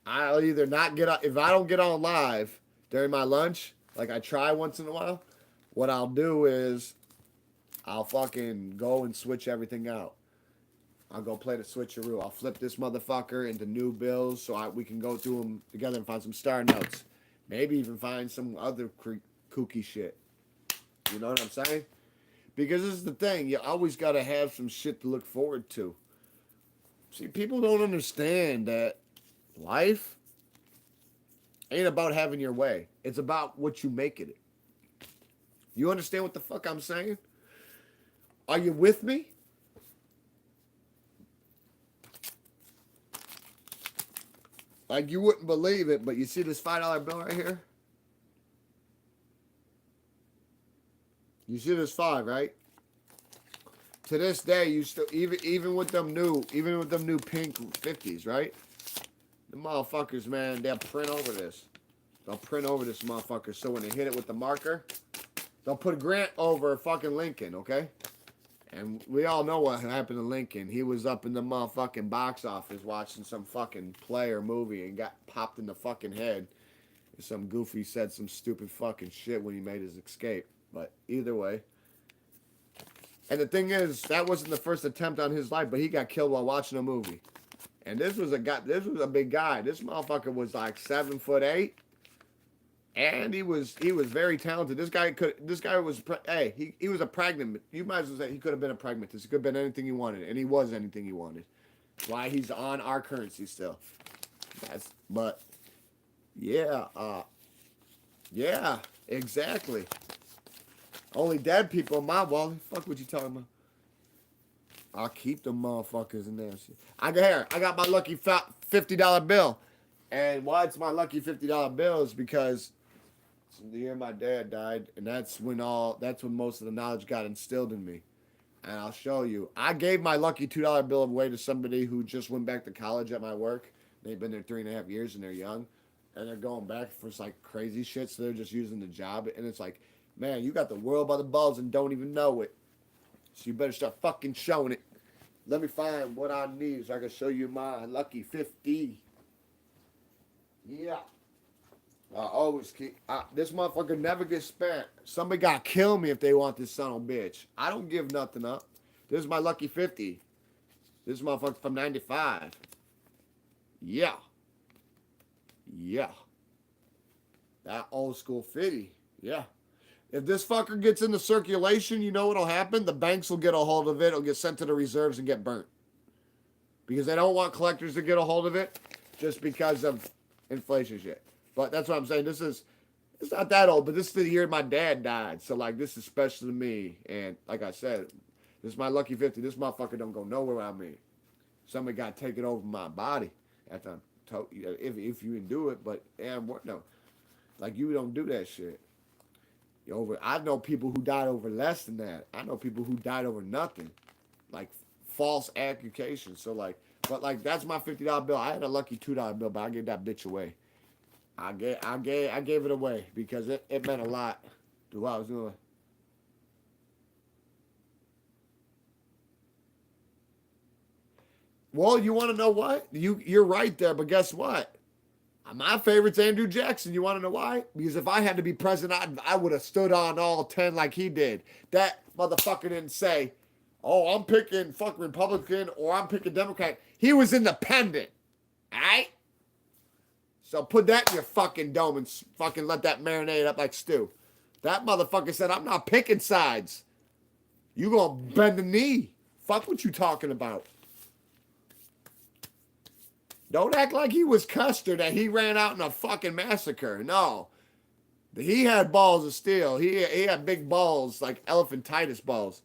I'll either not get on, if I don't get on live during my lunch, like I try once in a while, what I'll do is I'll fucking go and switch everything out. I'll go play the switcheroo. I'll flip this motherfucker into new bills so we can go through them together and find some star notes. Maybe even find some other kooky shit. You know what I'm saying? Because this is the thing. You always got to have some shit to look forward to. See, people don't understand that life ain't about having your way. It's about what you make it. You understand what the fuck I'm saying? Are you with me? Like, you wouldn't believe it, but you see this $5 bill right here? You see this 5, right? To this day, you still even with them new pink 50s, right? The motherfuckers, man, they'll print over this. They'll print over this motherfucker. So when they hit it with the marker, they'll put Grant over fucking Lincoln, okay? And we all know what happened to Lincoln. He was up in the motherfucking box office watching some fucking play or movie and got popped in the fucking head. Some goofy said some stupid fucking shit when he made his escape. But either way. And the thing is, that wasn't the first attempt on his life, but he got killed while watching a movie. And this was a big guy. This motherfucker was like 7'8", and he was very talented. He was a pragmatist. You might as well say he could have been a pragmatist. He could have been anything he wanted, and he was anything he wanted. That's why he's on our currency still. Yeah, exactly. Only dead people in my wallet. Fuck what you talking about? I'll keep them motherfuckers in there. I got my lucky $50 bill. And why it's my lucky $50 bill is because it's the year my dad died, and that's when most of the knowledge got instilled in me. And I'll show you. I gave my lucky $2 bill away to somebody who just went back to college at my work. They've been there 3.5 years and they're young. And they're going back for like crazy shit, so they're just using the job. And it's like, man, you got the world by the balls and don't even know it. So you better start fucking showing it. Let me find what I need so I can show you my lucky 50. Yeah. I always keep... this motherfucker never gets spent. Somebody gotta kill me if they want this son of a bitch. I don't give nothing up. This is my lucky 50. This motherfucker from 95. Yeah. Yeah. That old school 50. Yeah. If this fucker gets into circulation, you know what'll happen? The banks will get a hold of it. It'll get sent to the reserves and get burnt. Because they don't want collectors to get a hold of it just because of inflation shit. But that's what I'm saying. It's not that old, but this is the year my dad died. So, like, this is special to me. And like I said, this is my lucky 50. This motherfucker don't go nowhere without me. Somebody got to take it over my body. After if you can do it, but no. Like, you don't do that shit. I know people who died over less than that. I know people who died over nothing, like false accusations. So but that's my $50 bill. I had a lucky $2 bill, but I gave that bitch away. I gave it away because it meant a lot to what I was doing. Well, you want to know what? You're right there, but guess what? My favorite's Andrew Jackson. You want to know why? Because if I had to be president, I would have stood on all 10 like he did. That motherfucker didn't say, oh, I'm picking fucking Republican or I'm picking Democrat. He was independent. All right? So put that in your fucking dome and fucking let that marinate up like stew. That motherfucker said, I'm not picking sides. You gonna bend the knee. Fuck what you talking about. Don't act like he was Custer, that he ran out in a fucking massacre. No. He had balls of steel. He had big balls, like elephantitis balls.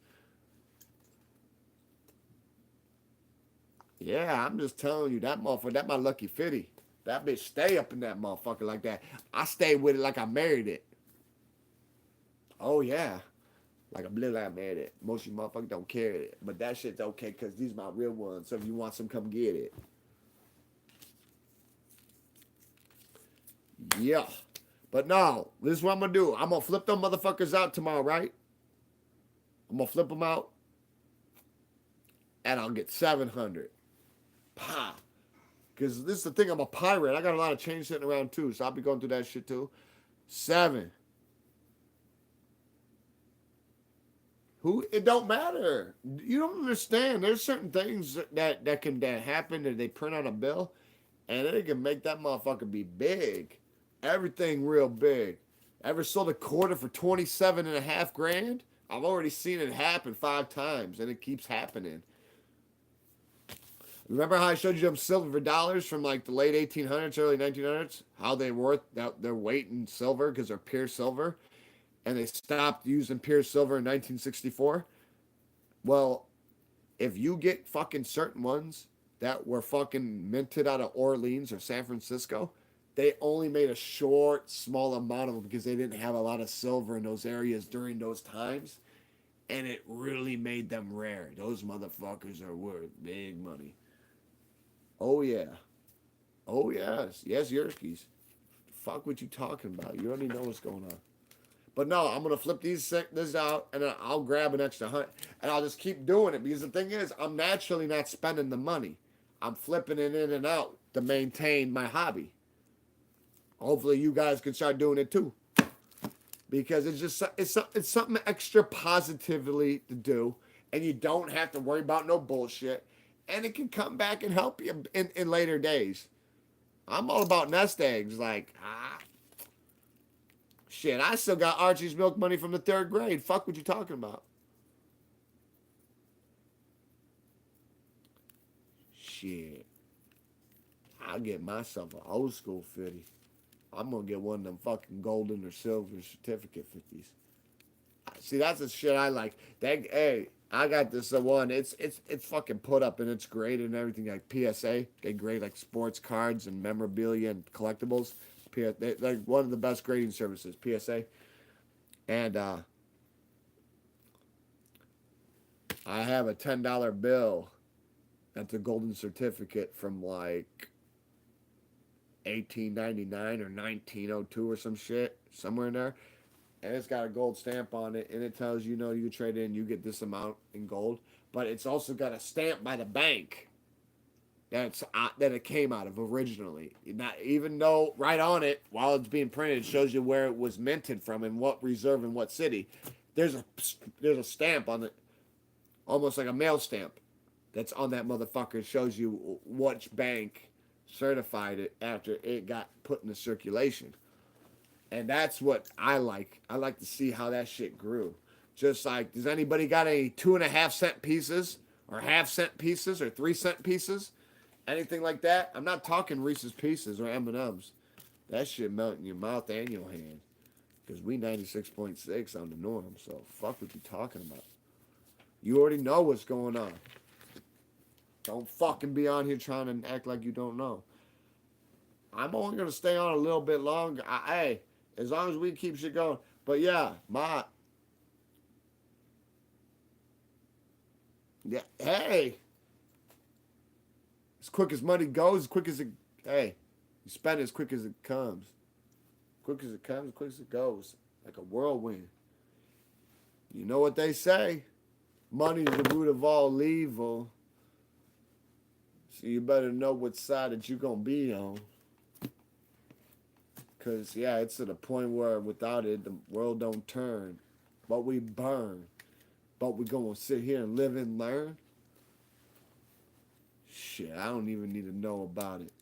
Yeah, I'm just telling you, that motherfucker, that my lucky fitty. That bitch stay up in that motherfucker like that. I stay with it like I married it. Oh yeah. Like I'm literally like I married it. Most of you motherfuckers don't carry it. But that shit's okay because these my real ones. So if you want some, come get it. Yeah. But no, this is what I'm gonna do. I'm gonna flip them motherfuckers out tomorrow, right? I'm gonna flip them out and I'll get 700. Pa. Because this is the thing, I'm a pirate. I got a lot of change sitting around too, so I'll be going through that shit too. 7. Who? It don't matter. You don't understand. There's certain things that can happen that they print on a bill, and it can make that motherfucker be big. Everything real big. Ever sold a quarter for 27.5 grand? I've already seen it happen 5 times, and it keeps happening. Remember how I showed you them silver dollars from like the late 1800s, early 1900s? How they worth their weight in silver because they're pure silver, and they stopped using pure silver in 1964. Well, if you get fucking certain ones that were fucking minted out of Orleans or San Francisco, they only made a short, small amount of them because they didn't have a lot of silver in those areas during those times, and it really made them rare. Those motherfuckers are worth big money. Oh yeah. Oh yes. Yes, Yerskis. Fuck what you talking about. You already know what's going on. But no, I'm gonna flip this out and then I'll grab an extra hunt and I'll just keep doing it because the thing is I'm naturally not spending the money. I'm flipping it in and out to maintain my hobby. Hopefully you guys can start doing it too. Because it's something extra positively to do and you don't have to worry about no bullshit and it can come back and help you in later days. I'm all about nest eggs. Like, shit, I still got Archie's milk money from the 3rd grade. Fuck what you talking about. Shit. I'll get myself an old school 50. I'm gonna get one of them fucking golden or silver certificate 50s. See, that's the shit I like. Hey, I got this one. It's fucking put up and it's graded and everything like PSA. They grade like sports cards and memorabilia and collectibles. They're like one of the best grading services, PSA. And I have a $10 bill that's a golden certificate from like 1899 or 1902 or some shit, somewhere in there. And it's got a gold stamp on it, and it tells you, you trade in, you get this amount in gold. But it's also got a stamp by the bank that it came out of originally. Not even though right on it, while it's being printed, it shows you where it was minted from and what reserve and what city. There's a stamp on it, almost like a mail stamp, that's on that motherfucker. It shows you which bank certified it after it got put into circulation. And that's what I like. I like to see how that shit grew. Just like, does anybody got any 2.5 cent pieces or half-cent pieces or 3 cent pieces? Anything like that? I'm not talking Reese's Pieces or M&Ms. That shit melt in your mouth and your hand. Because we 96.6 on the norm. So fuck what you talking about. You already know what's going on. Don't fucking be on here trying to act like you don't know. I'm only going to stay on a little bit longer. Hey, as long as we keep shit going. But yeah, hey, as quick as money goes, as quick as it, hey, you spend it as quick as it comes. Quick as it comes, quick as it goes. Like a whirlwind. You know what they say? Money is the root of all evil. So you better know what side that you're going to be on. Because, yeah, it's to the point where without it, the world don't turn. But we burn. But we're going to sit here and live and learn? Shit, I don't even need to know about it.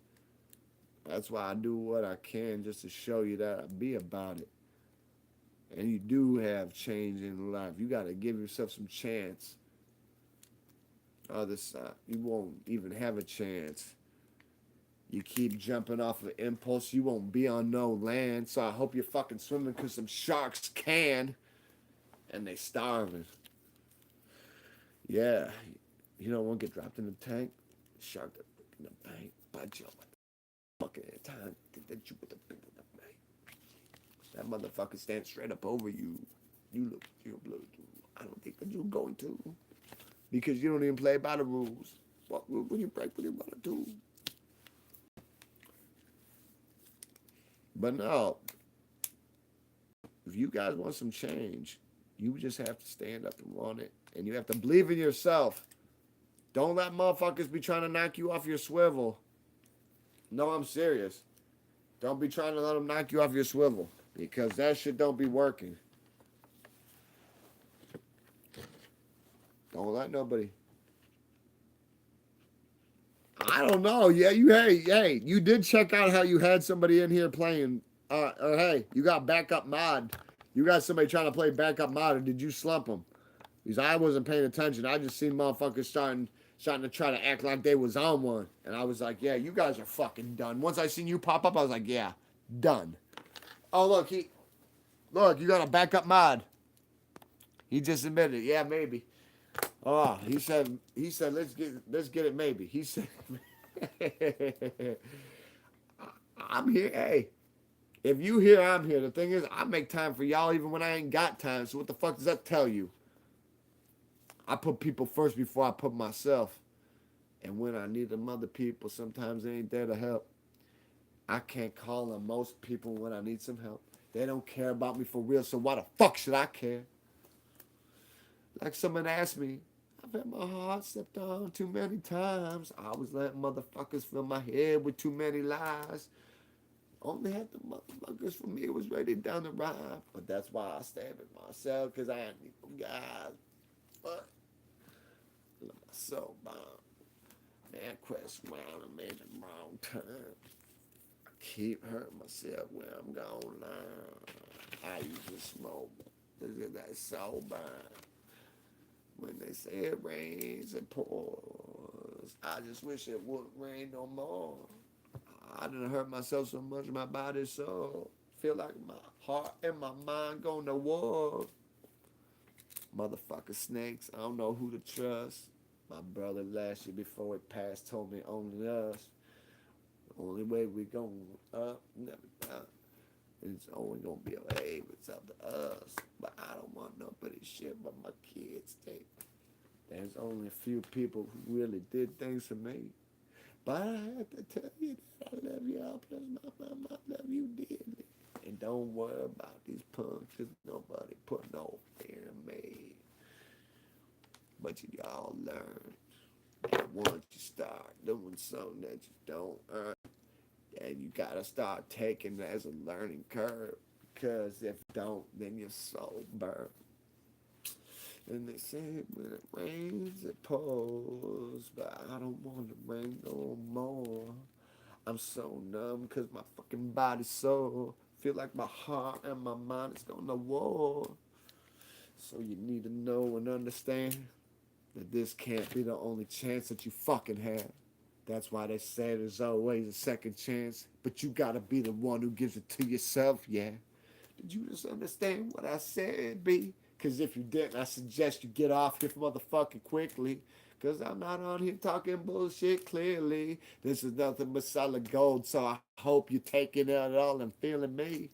That's why I do what I can just to show you that I be about it. And you do have change in life. You got to give yourself some chance. Other side, you won't even have a chance. You keep jumping off of impulse, you won't be on no land. So I hope you're fucking swimming because some sharks can. And they starving. Yeah. You don't want to get dropped in the tank? Shark in the bank. Bite you on the fucking time. Think that you with the big in the bank. That motherfucker stands straight up over you. You look, you're blue. I don't think that you're going to. Because you don't even play by the rules. What rule will you break when you want to do? But no, if you guys want some change, you just have to stand up and want it. And you have to believe in yourself. Don't let motherfuckers be trying to knock you off your swivel. No, I'm serious. Don't be trying to let them knock you off your swivel. Because that shit don't be working. Don't let nobody. I don't know. Yeah, hey, you did check out how you had somebody in here playing. Or hey, you got backup mod. You got somebody trying to play backup mod, or did you slump them? Because I wasn't paying attention. I just seen motherfuckers starting to try to act like they was on one, and I was like, yeah, you guys are fucking done. Once I seen you pop up, I was like, yeah, done. Oh look, you got a backup mod. He just admitted it. Yeah, maybe. Oh, he said let's get it maybe. He said I'm here. Hey, if you here, I'm here. The thing is, I make time for y'all even when I ain't got time. So what the fuck does that tell you? I put people first before I put myself. And when I need them other people, sometimes they ain't there to help. I can't call on most people when I need some help. They don't care about me for real, so why the fuck should I care? Like someone asked me, I've had my heart stepped on too many times. I was letting motherfuckers fill my head with too many lies. Only had the motherfuckers for me. It was ready down the ride. But that's why I stab at myself, because I need them guys. But let my soul bomb. Man, quest round and made the wrong turn. I keep hurting myself when I'm gone now. I usually smoke. Look at that soul burn. When they say it rains, it pours. I just wish it wouldn't rain no more. I done hurt myself so much, my body so feel like my heart and my mind going to war. Motherfucker snakes, I don't know who to trust. My brother last year before he passed told me only us. The only way we going up, never down. It's only gonna be a wave, it's up to us. But I don't want nobody's shit but my kids take. There's only a few people who really did things for me. But I have to tell you that I love y'all, plus my mama, I love you dearly. And don't worry about these punks, cause nobody put no fear in me. But you all learn that once you start doing something that you don't earn, and you gotta start taking it as a learning curve. Because if you don't, then your soul burns. And they say when it rains, it pours. But I don't want to rain no more. I'm so numb because my fucking body's sore. Feel like my heart and my mind is going to war. So you need to know and understand that this can't be the only chance that you fucking have. That's why they say there's always a second chance. But you gotta be the one who gives it to yourself, yeah. Did you just understand what I said, B? Because if you didn't, I suggest you get off here motherfucking quickly. Because I'm not on here talking bullshit clearly. This is nothing but solid gold, so I hope you're taking it all and feeling me.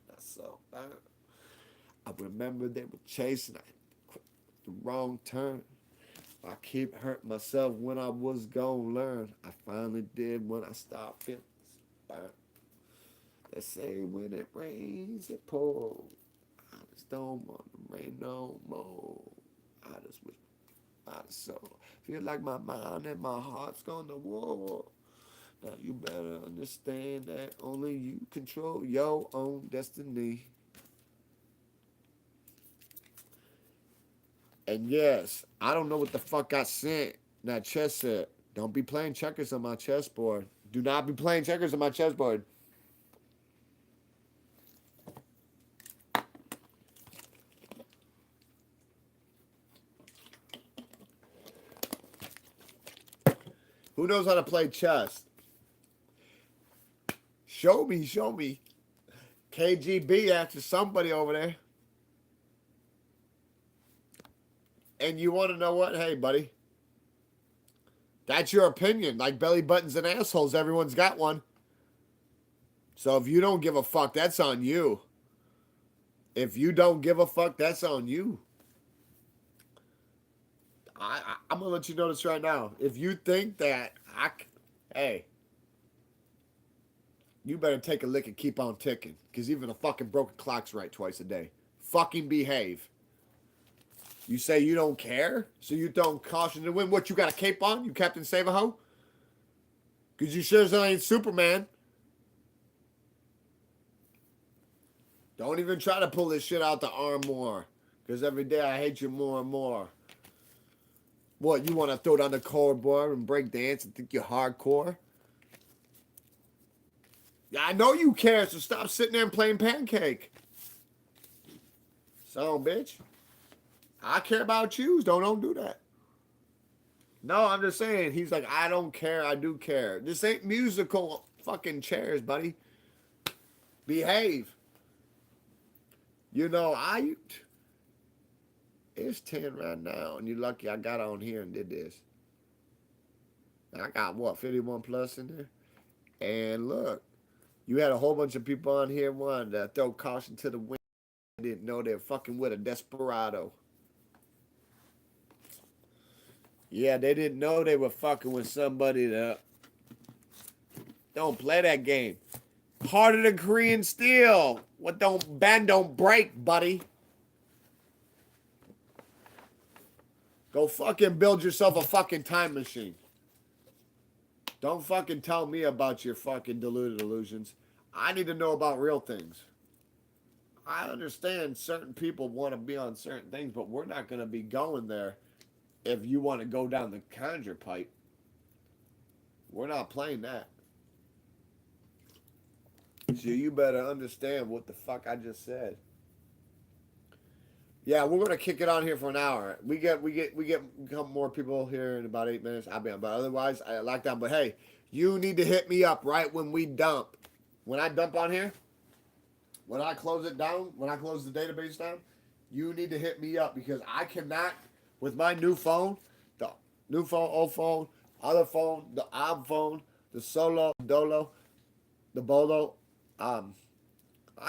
That's so bad. I remember they were chasing. I the wrong turn. I keep hurting myself when I was gonna learn. I finally did when I stopped feeling inspired. They say when it rains, it pours. I just don't want to rain no more. I just wish my soul feel like my mind and my heart's gone to war. Now you better understand that only you control your own destiny. And yes, I don't know what the fuck I sent that chess set. Don't be playing checkers on my chessboard. Do not be playing checkers on my chessboard. Who knows how to play chess? Show me, show me. KGB after somebody over there. And you want to know what? Hey, buddy. That's your opinion. Like belly buttons and assholes, everyone's got one. So if you don't give a fuck, that's on you. If you don't give a fuck, that's on you. I'm going to let you know this right now. If you think that, hey, you better take a lick and keep on ticking. Because even a fucking broken clock's right twice a day. Fucking behave. You say you don't care, so you don't caution to win. What, you got a cape on? You Captain Save-A-Ho? Because you sure as hell ain't Superman. Don't even try to pull this shit out the arm more. Because every day I hate you more and more. What, you want to throw down the cardboard and break dance and think you're hardcore? Yeah, I know you care, so stop sitting there and playing pancake. So, bitch. I care about you. Don't do that. No, I'm just saying. He's like, I don't care. I do care. This ain't musical fucking chairs, buddy. Behave. You know, it's 10 right now, and you're lucky I got on here and did this. I got, what, 51 plus in there? And look, you had a whole bunch of people on here wanting to throw caution to the wind. They didn't know they were fucking with a desperado. Yeah, they didn't know they were fucking with somebody that don't play that game. Part of the Korean Steel. What don't bend don't break, buddy. Go fucking build yourself a fucking time machine. Don't fucking tell me about your fucking deluded illusions. I need to know about real things. I understand certain people want to be on certain things, but we're not going to be going there. If you want to go down the conjure pipe, we're not playing that. So you better understand what the fuck I just said. Yeah, we're gonna kick it on here for an hour. We get a couple more people here in about 8 minutes. I'll be on, but otherwise I like that. But hey, you need to hit me up right when we dump. When I dump on here, when I close it down, when I close the database down, you need to hit me up because I cannot. With my new phone, the new phone, old phone, other phone, the ob phone, the solo, dolo, the bolo, I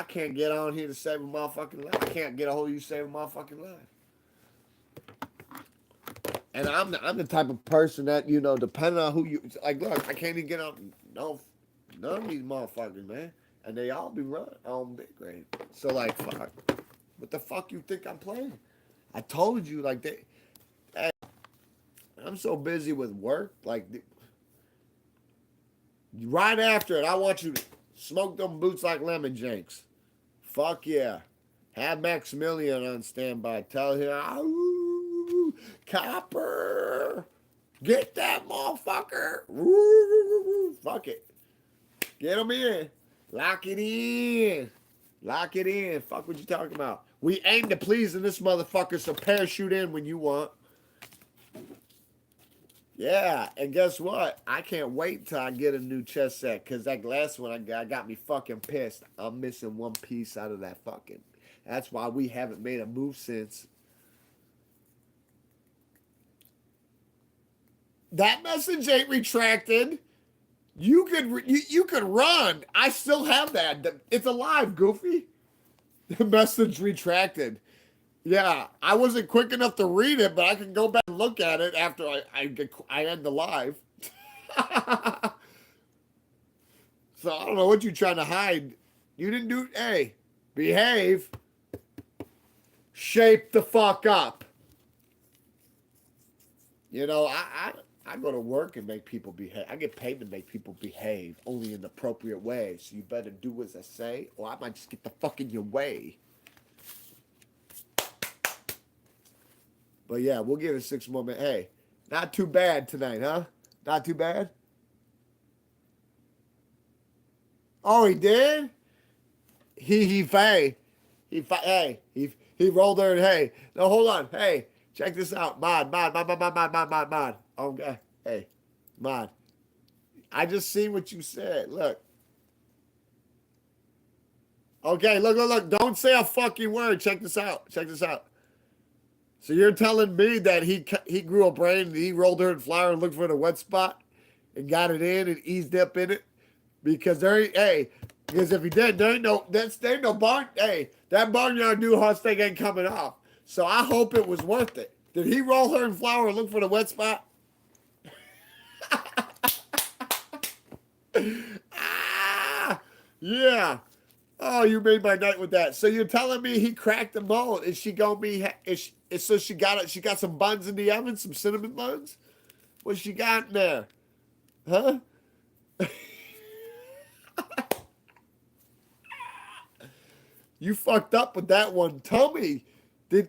can't get on here to save a motherfucking life. I can't get a hold of you to save a motherfucking life. And I'm the type of person that, you know, depending on who you, like, look, I can't even get on, none of these motherfuckers, man. And they all be running on big grade. So, like, fuck. What the fuck you think I'm playing? I told you, like, hey, I'm so busy with work. Like, right after it, I want you to smoke them boots like lemon janks. Fuck yeah. Have Maximilian on standby. Tell him, Copper, get that motherfucker. Fuck it. Get him in. Lock it in. Lock it in. Fuck what you talking about. We aim to please in this motherfucker, so parachute in when you want. Yeah, and guess what? I can't wait till I get a new chess set, because that last one I got me fucking pissed. I'm missing one piece out of that fucking. That's why we haven't made a move since. That message ain't retracted. You could run. I still have that. It's alive, Goofy. The message retracted. Yeah, I wasn't quick enough to read it, but I can go back and look at it after I end the live. So I don't know what you're trying to hide. You didn't do. Hey, behave. Shape the fuck up. You know, I go to work and make people behave. I get paid to make people behave, only in the appropriate way. So you better do as I say, or I might just get the fuck in your way. But yeah, we'll give it 6 more minutes. Hey, not too bad tonight, huh? Not too bad? Oh, he did? Hey, he rolled there and hey. No, hold on. Hey, check this out. Mod. Okay. Hey, mod. I just seen what you said. Look. Okay, look. Don't say a fucking word. Check this out. So you're telling me that he grew a brain and he rolled her in flour and looked for the wet spot and got it in and eased up in it? Because because if he did, there ain't no barn. Hey, that barnyard new horse thing ain't coming off. So I hope it was worth it. Did he roll her in flour and look for the wet spot? Ah, yeah. Oh, you made my night with that. So you're telling me he cracked the mold? Is she gonna be? So she got it. She got some buns in the oven, some cinnamon buns. What she got in there? Huh? You fucked up with that one. Tell me, did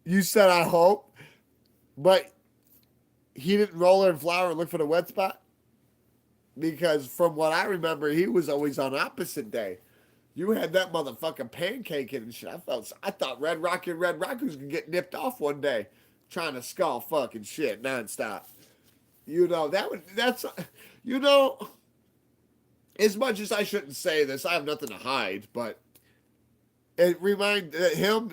you said I hope, but he didn't roll her in flour and look for the wet spot? Because from what I remember, he was always on opposite day. You had that motherfucking pancake and shit. I thought Red Rocket Red Rocket was gonna get nipped off one day, trying to skull fucking shit nonstop. That's you know. As much as I shouldn't say this, I have nothing to hide, but it remind him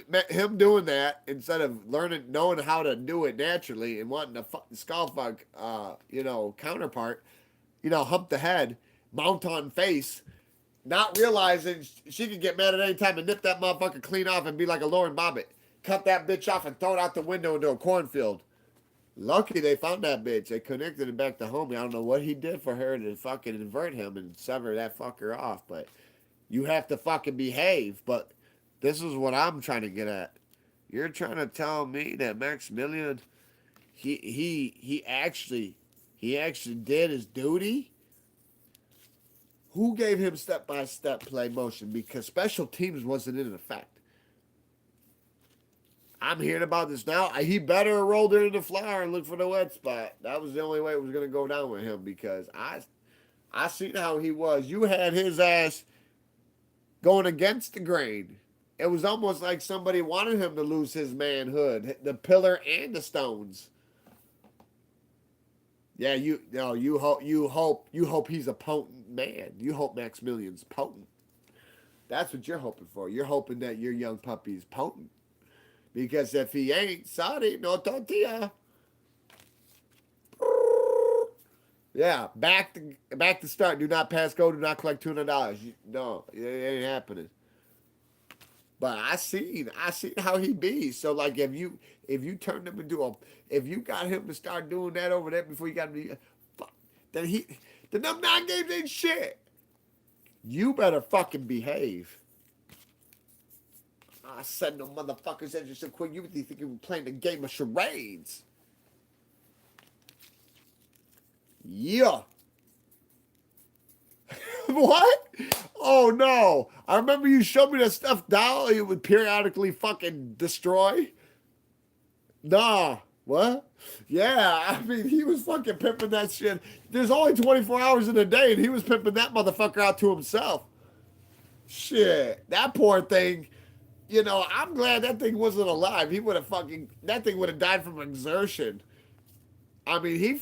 doing that instead of knowing how to do it naturally and wanting a skull fuck, counterpart, hump the head, mount on face, not realizing she could get mad at any time and nip that motherfucker clean off and be like a Lauren Bobbitt. Cut that bitch off and throw it out the window into a cornfield. Lucky they found that bitch. They connected it back to homie. I don't know what he did for her to fucking invert him and sever that fucker off, but you have to fucking behave. But this is what I'm trying to get at. You're trying to tell me that Maximilian, he actually did his duty? Who gave him step-by-step play motion? Because special teams wasn't in effect. I'm hearing about this now. He better have rolled her in the flour and looked for the wet spot. That was the only way it was going to go down with him because I seen how he was. You had his ass going against the grain. It was almost like somebody wanted him to lose his manhood, the pillar and the stones. Yeah, you hope he's a potent man. You hope Maximilian's potent. That's what you're hoping for. You're hoping that your young puppy's potent. Because if he ain't, sorry, no tortilla. Yeah, back to start. Do not pass go. Do not collect $200. No, it ain't happening. But I seen how he be. So like if you turned him into if you got him to start doing that over there before you got him to, then the number 9 games ain't shit. You better fucking behave. I said no motherfuckers at you so quick. You would think you were playing a game of charades. Yeah. What? Oh no. I remember you showed me that stuffed doll you would periodically fucking destroy. Nah. What? Yeah, I mean, he was fucking pimping that shit. There's only 24 hours in a day, and he was pimping that motherfucker out to himself. Shit. That poor thing. I'm glad that thing wasn't alive. That thing would have died from exertion. I mean, he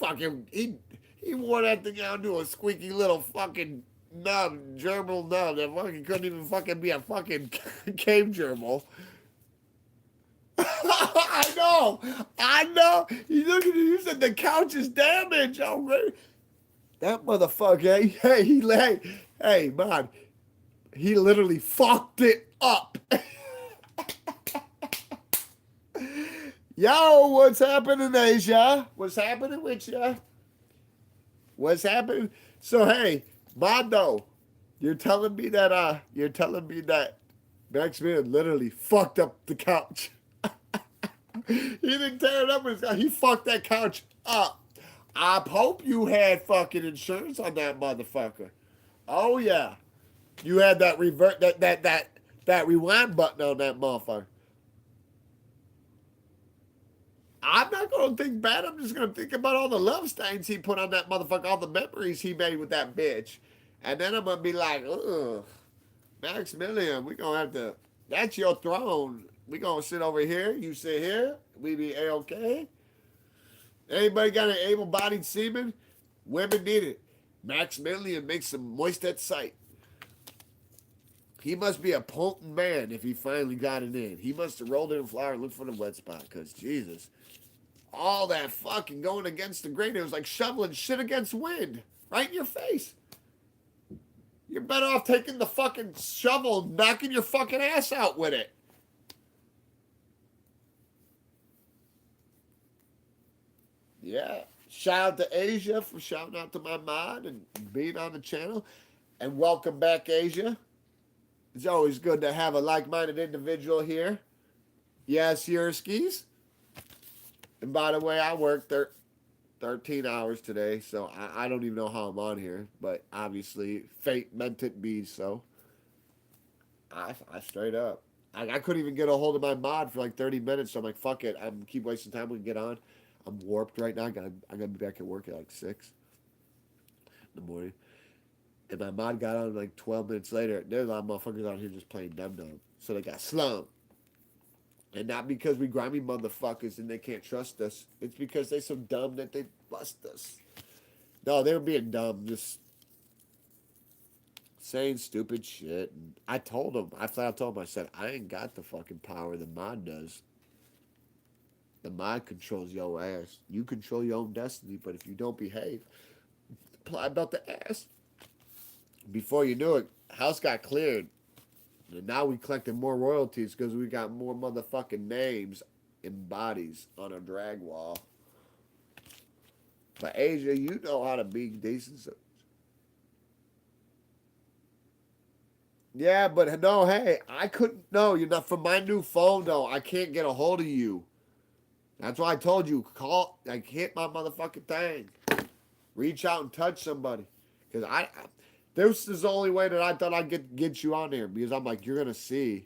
wore that thing out to a squeaky little fucking gerbil nub that fucking couldn't even fucking be a fucking cave gerbil. I know. You look at you said the couch is damaged already. That motherfucker, hey, man, he literally fucked it up. Yo, what's happening, Asia? What's happening with you? What's happening? So hey, Mondo, you're telling me that Maximilian literally fucked up the couch. He didn't tear it up. He fucked that couch up. I hope you had fucking insurance on that motherfucker. Oh yeah, you had that rewind button on that motherfucker. I'm not going to think bad. I'm just going to think about all the love stains he put on that motherfucker, all the memories he made with that bitch. And then I'm going to be like, ugh, Maximilian, we going to have to, that's your throne. We going to sit over here. You sit here. We be A-okay. Anybody got an able-bodied semen? Women need it. Maximilian makes them moist at sight. He must be a potent man if he finally got it in. He must have rolled in flour and looked for the wet spot, because Jesus. All that fucking going against the grain, it was like shoveling shit against wind. Right in your face. You're better off taking the fucking shovel and knocking your fucking ass out with it. Yeah. Shout out to Asia for shouting out to my mod and being on the channel. And welcome back, Asia. It's always good to have a like-minded individual here. Yes, Yerskis. And by the way, I worked 13 hours today, so I don't even know how I'm on here. But obviously, fate meant it be so. I straight up. I couldn't even get a hold of my mod for like 30 minutes, so I'm like, fuck it. I'm keep wasting time. We can get on. I'm warped right now. I gotta be back at work at like 6 in the morning. And my mod got on like 12 minutes later. There's a lot of motherfuckers out here just playing dum-dum. So they got slumped. And not because we grimy motherfuckers and they can't trust us. It's because they so dumb that they bust us. No, they were being dumb. Just saying stupid shit. And I told them. I flat out told them. I said, I ain't got the fucking power the mod does. The mod controls your ass. You control your own destiny. But if you don't behave, apply about the ass. Before you knew it, house got cleared. And now we collected more royalties because we got more motherfucking names and bodies on our drag wall. But Asia, you know how to be decent. Yeah, but no, hey, I couldn't. No, you're not from my new phone, though. I can't get a hold of you. That's why I told you, call, like, hit my motherfucking thing. Reach out and touch somebody. Because this is the only way that I thought I'd get you on there. Because I'm like, you're going to see.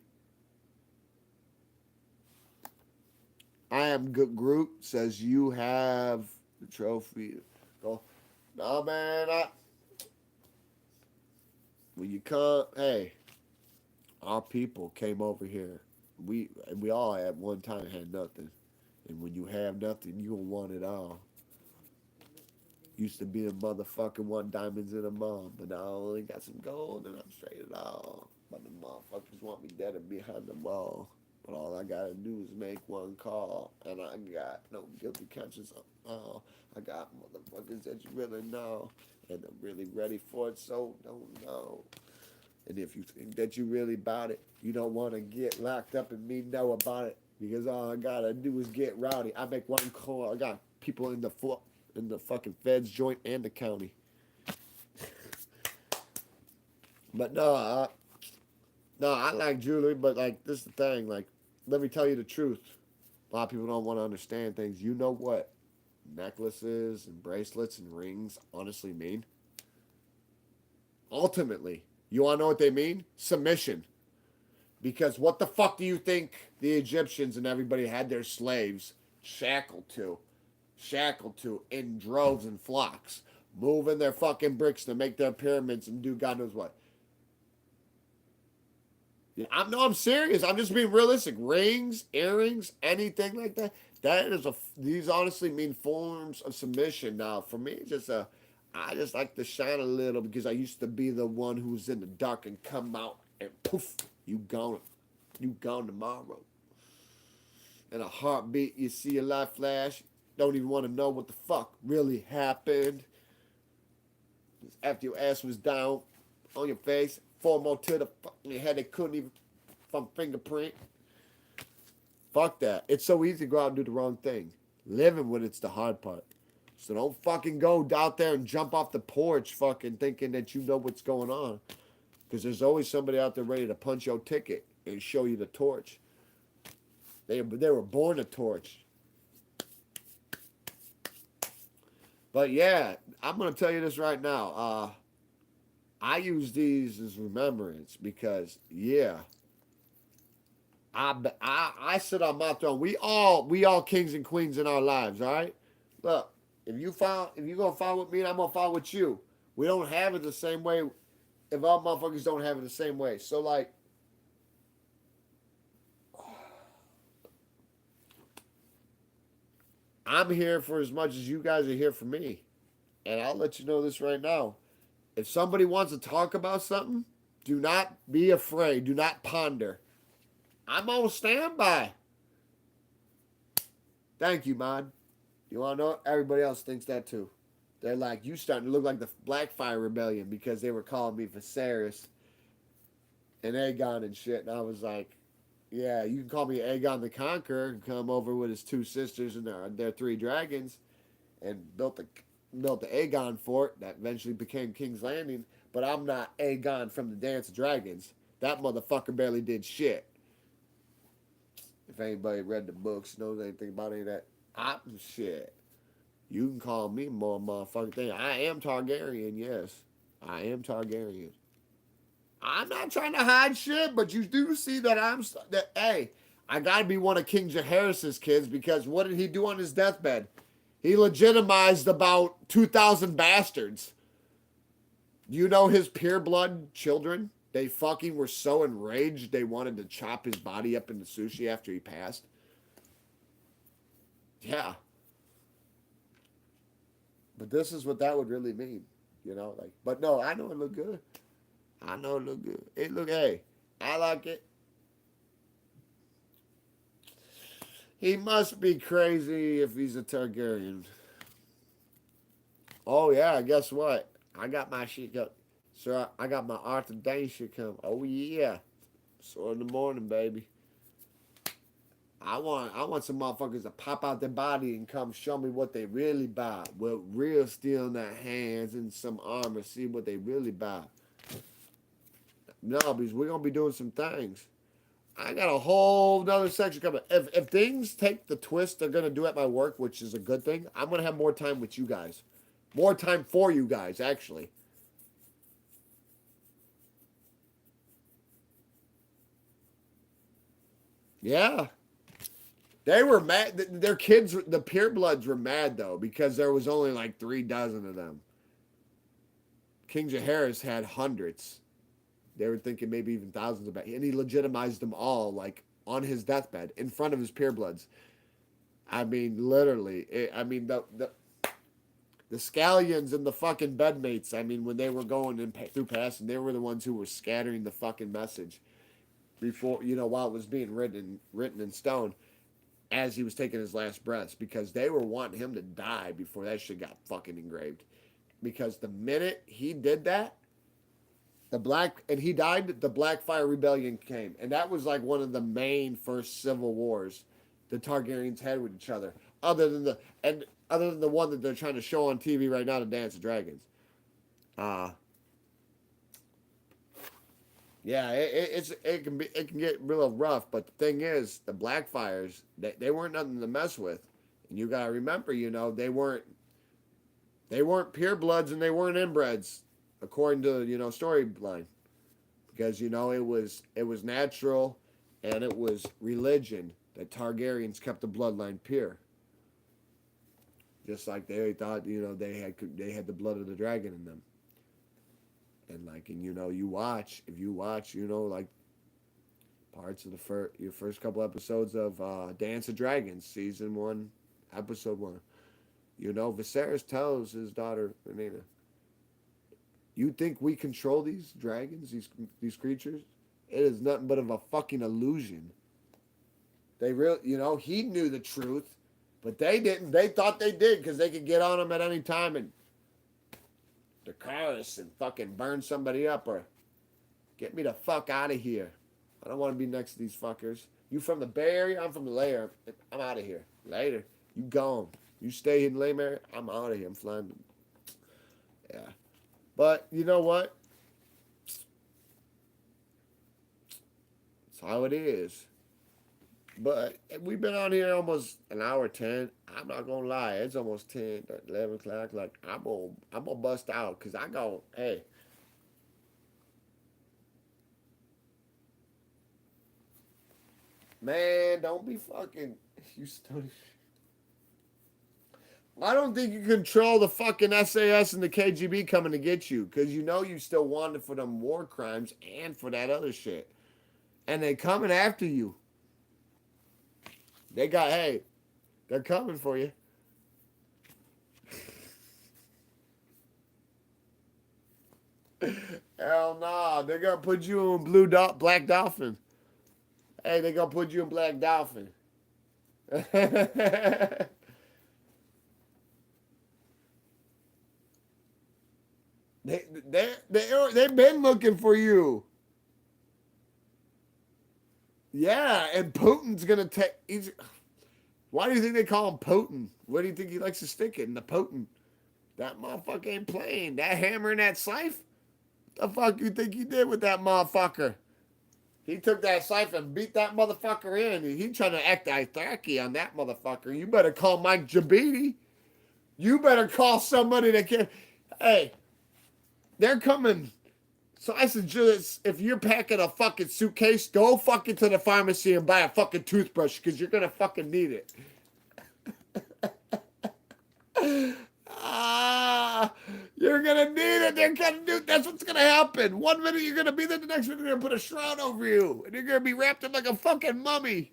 I am good. Group says you have the trophy. Go. No, man. When you come, hey, our people came over here. We all at one time had nothing. And when you have nothing, you don't want it all. Used to be a motherfucking one diamonds in a mall, but now I only got some gold and I'm straight at all. But the motherfuckers want me dead and behind the wall. But all I gotta do is make one call, and I got no guilty conscience. Oh, I got motherfuckers that you really know, and I'm really ready for it, so don't know. And if you think that you really about it, you don't want to get locked up and me know about it, because all I gotta do is get rowdy. I make one call. I got people in the fucking feds joint and the county. But no, I like jewelry, but like this is the thing. Like, let me tell you the truth. A lot of people don't want to understand things. You know what necklaces and bracelets and rings honestly mean? Ultimately, you want to know what they mean? Submission. Because what the fuck do you think the Egyptians and everybody had their slaves shackled to? Shackled to in droves and flocks, moving their fucking bricks to make their pyramids and do God knows what. Yeah, I'm serious. I'm just being realistic. Rings, earrings, anything like that. These honestly mean forms of submission. Now, for me, I just like to shine a little because I used to be the one who's in the dark and come out and poof, you gone tomorrow. In a heartbeat, you see your life flash. Don't even want to know what the fuck really happened. After your ass was down on your face, 4 more to the fucking head, they couldn't even from fingerprint. Fuck that. It's so easy to go out and do the wrong thing. Living with it's the hard part. So don't fucking go out there and jump off the porch fucking thinking that you know what's going on. Because there's always somebody out there ready to punch your ticket and show you the torch. They were born a torch. But yeah, I'm going to tell you this right now. I use these as remembrance because, yeah, I sit on my throne. We all kings and queens in our lives, all right? Look, if you're going to follow with me, I'm going to follow with you. We don't have it the same way if all motherfuckers don't have it the same way. So, like, I'm here for as much as you guys are here for me. And I'll let you know this right now. If somebody wants to talk about something, Do not be afraid. Do not ponder. I'm on standby. Thank you, Mod. You want to know? Everybody else thinks that too. They're like, you starting to look like the Blackfire Rebellion because they were calling me Viserys and Aegon and shit. And I was like, yeah, you can call me Aegon the Conqueror and come over with his two sisters and their three dragons and built the Aegon fort that eventually became King's Landing. But I'm not Aegon from the Dance of Dragons. That motherfucker barely did shit. If anybody read the books, knows anything about any of that, shit. You can call me more motherfucking thing. I am Targaryen, yes. I am Targaryen. I'm not trying to hide shit, but you do see that hey, I gotta be one of King Jaehaerys' kids because what did he do on his deathbed? He legitimized about 2,000 bastards. You know his pureblood children? They fucking were so enraged they wanted to chop his body up into sushi after he passed. Yeah. But this is what that would really mean. You know, like, but no, I know it looked good. I know it looked good. It looked, hey, I like it. He must be crazy if he's a Targaryen. Oh yeah, guess what? I got my shit up. So I got my Arthur Dane shit come. Oh yeah. So in the morning, baby. I want some motherfuckers to pop out their body and come show me what they really buy. With real steel in their hands and some armor. See what they really buy. No, because we're gonna be doing some things. I got a whole nother section coming. If things take the twist they're gonna do at my work, which is a good thing, I'm gonna have more time with you guys. More time for you guys, actually. Yeah. They were mad. Their kids, the purebloods were mad, though, because there was only like 3 dozen of them. King Jaehaerys had hundreds. They were thinking maybe even thousands of them. And he legitimized them all, like, on his deathbed, in front of his purebloods. I mean, literally. The scallions and the fucking bedmates, I mean, when they were going through passing, they were the ones who were scattering the fucking message before, while it was being written in stone as he was taking his last breaths, because they were wanting him to die before that shit got fucking engraved. Because the minute he did that, he died, the Blackfire Rebellion came. And that was like one of the main first civil wars the Targaryens had with each other. Other than the one that they're trying to show on TV right now, the Dance of Dragons. Yeah, it can get real rough, but the thing is, the Blackfires, they weren't nothing to mess with. And you gotta remember, they weren't purebloods and they weren't inbreds, according to storyline, because it was natural, and it was religion that Targaryens kept the bloodline pure. Just like they thought, they had the blood of the dragon in them. And if you watch, like parts of your first couple episodes of Dance of Dragons, season 1, episode 1, Viserys tells his daughter Rhaenyra, "You think we control these dragons, these creatures? It is nothing but of a fucking illusion." They he knew the truth, but they didn't. They thought they did because they could get on him at any time and Dracarys and fucking burn somebody up or get me the fuck out of here. I don't want to be next to these fuckers. You from the Bay Area? I'm from the Bay Area. I'm out of here. Later. You gone. You stay in the Lame area? I'm out of here. I'm flying. Yeah. But you know what? That's how it is. But we've been on here almost an hour 10. I'm not gonna lie, it's almost 10, 11 o'clock. Like I'm gonna bust out because I go, hey. Man, don't be fucking you stony. I don't think you control the fucking SAS and the KGB coming to get you, because you still wanted for them war crimes and for that other shit. And they coming after you. They're coming for you. Hell no. They're going to put you in Black Dolphin. Hey, they're going to put you in Black Dolphin. They've been looking for you. Yeah, and Putin's going to take... Why do you think they call him Putin? Where do you think he likes to stick it? In the Putin. That motherfucker ain't playing. That hammer and that scythe? The fuck you think he did with that motherfucker? He took that scythe and beat that motherfucker in. He trying to act Ithaki on that motherfucker. You better call Mike Jabidi. You better call somebody that can... Hey, they're coming. So I suggest if you're packing a fucking suitcase, go fucking to the pharmacy and buy a fucking toothbrush because you're going to fucking need it. You're gonna need it. They're gonna do. That's what's gonna happen. One minute you're gonna be there, the next minute they're gonna put a shroud over you, and you're gonna be wrapped up like a fucking mummy.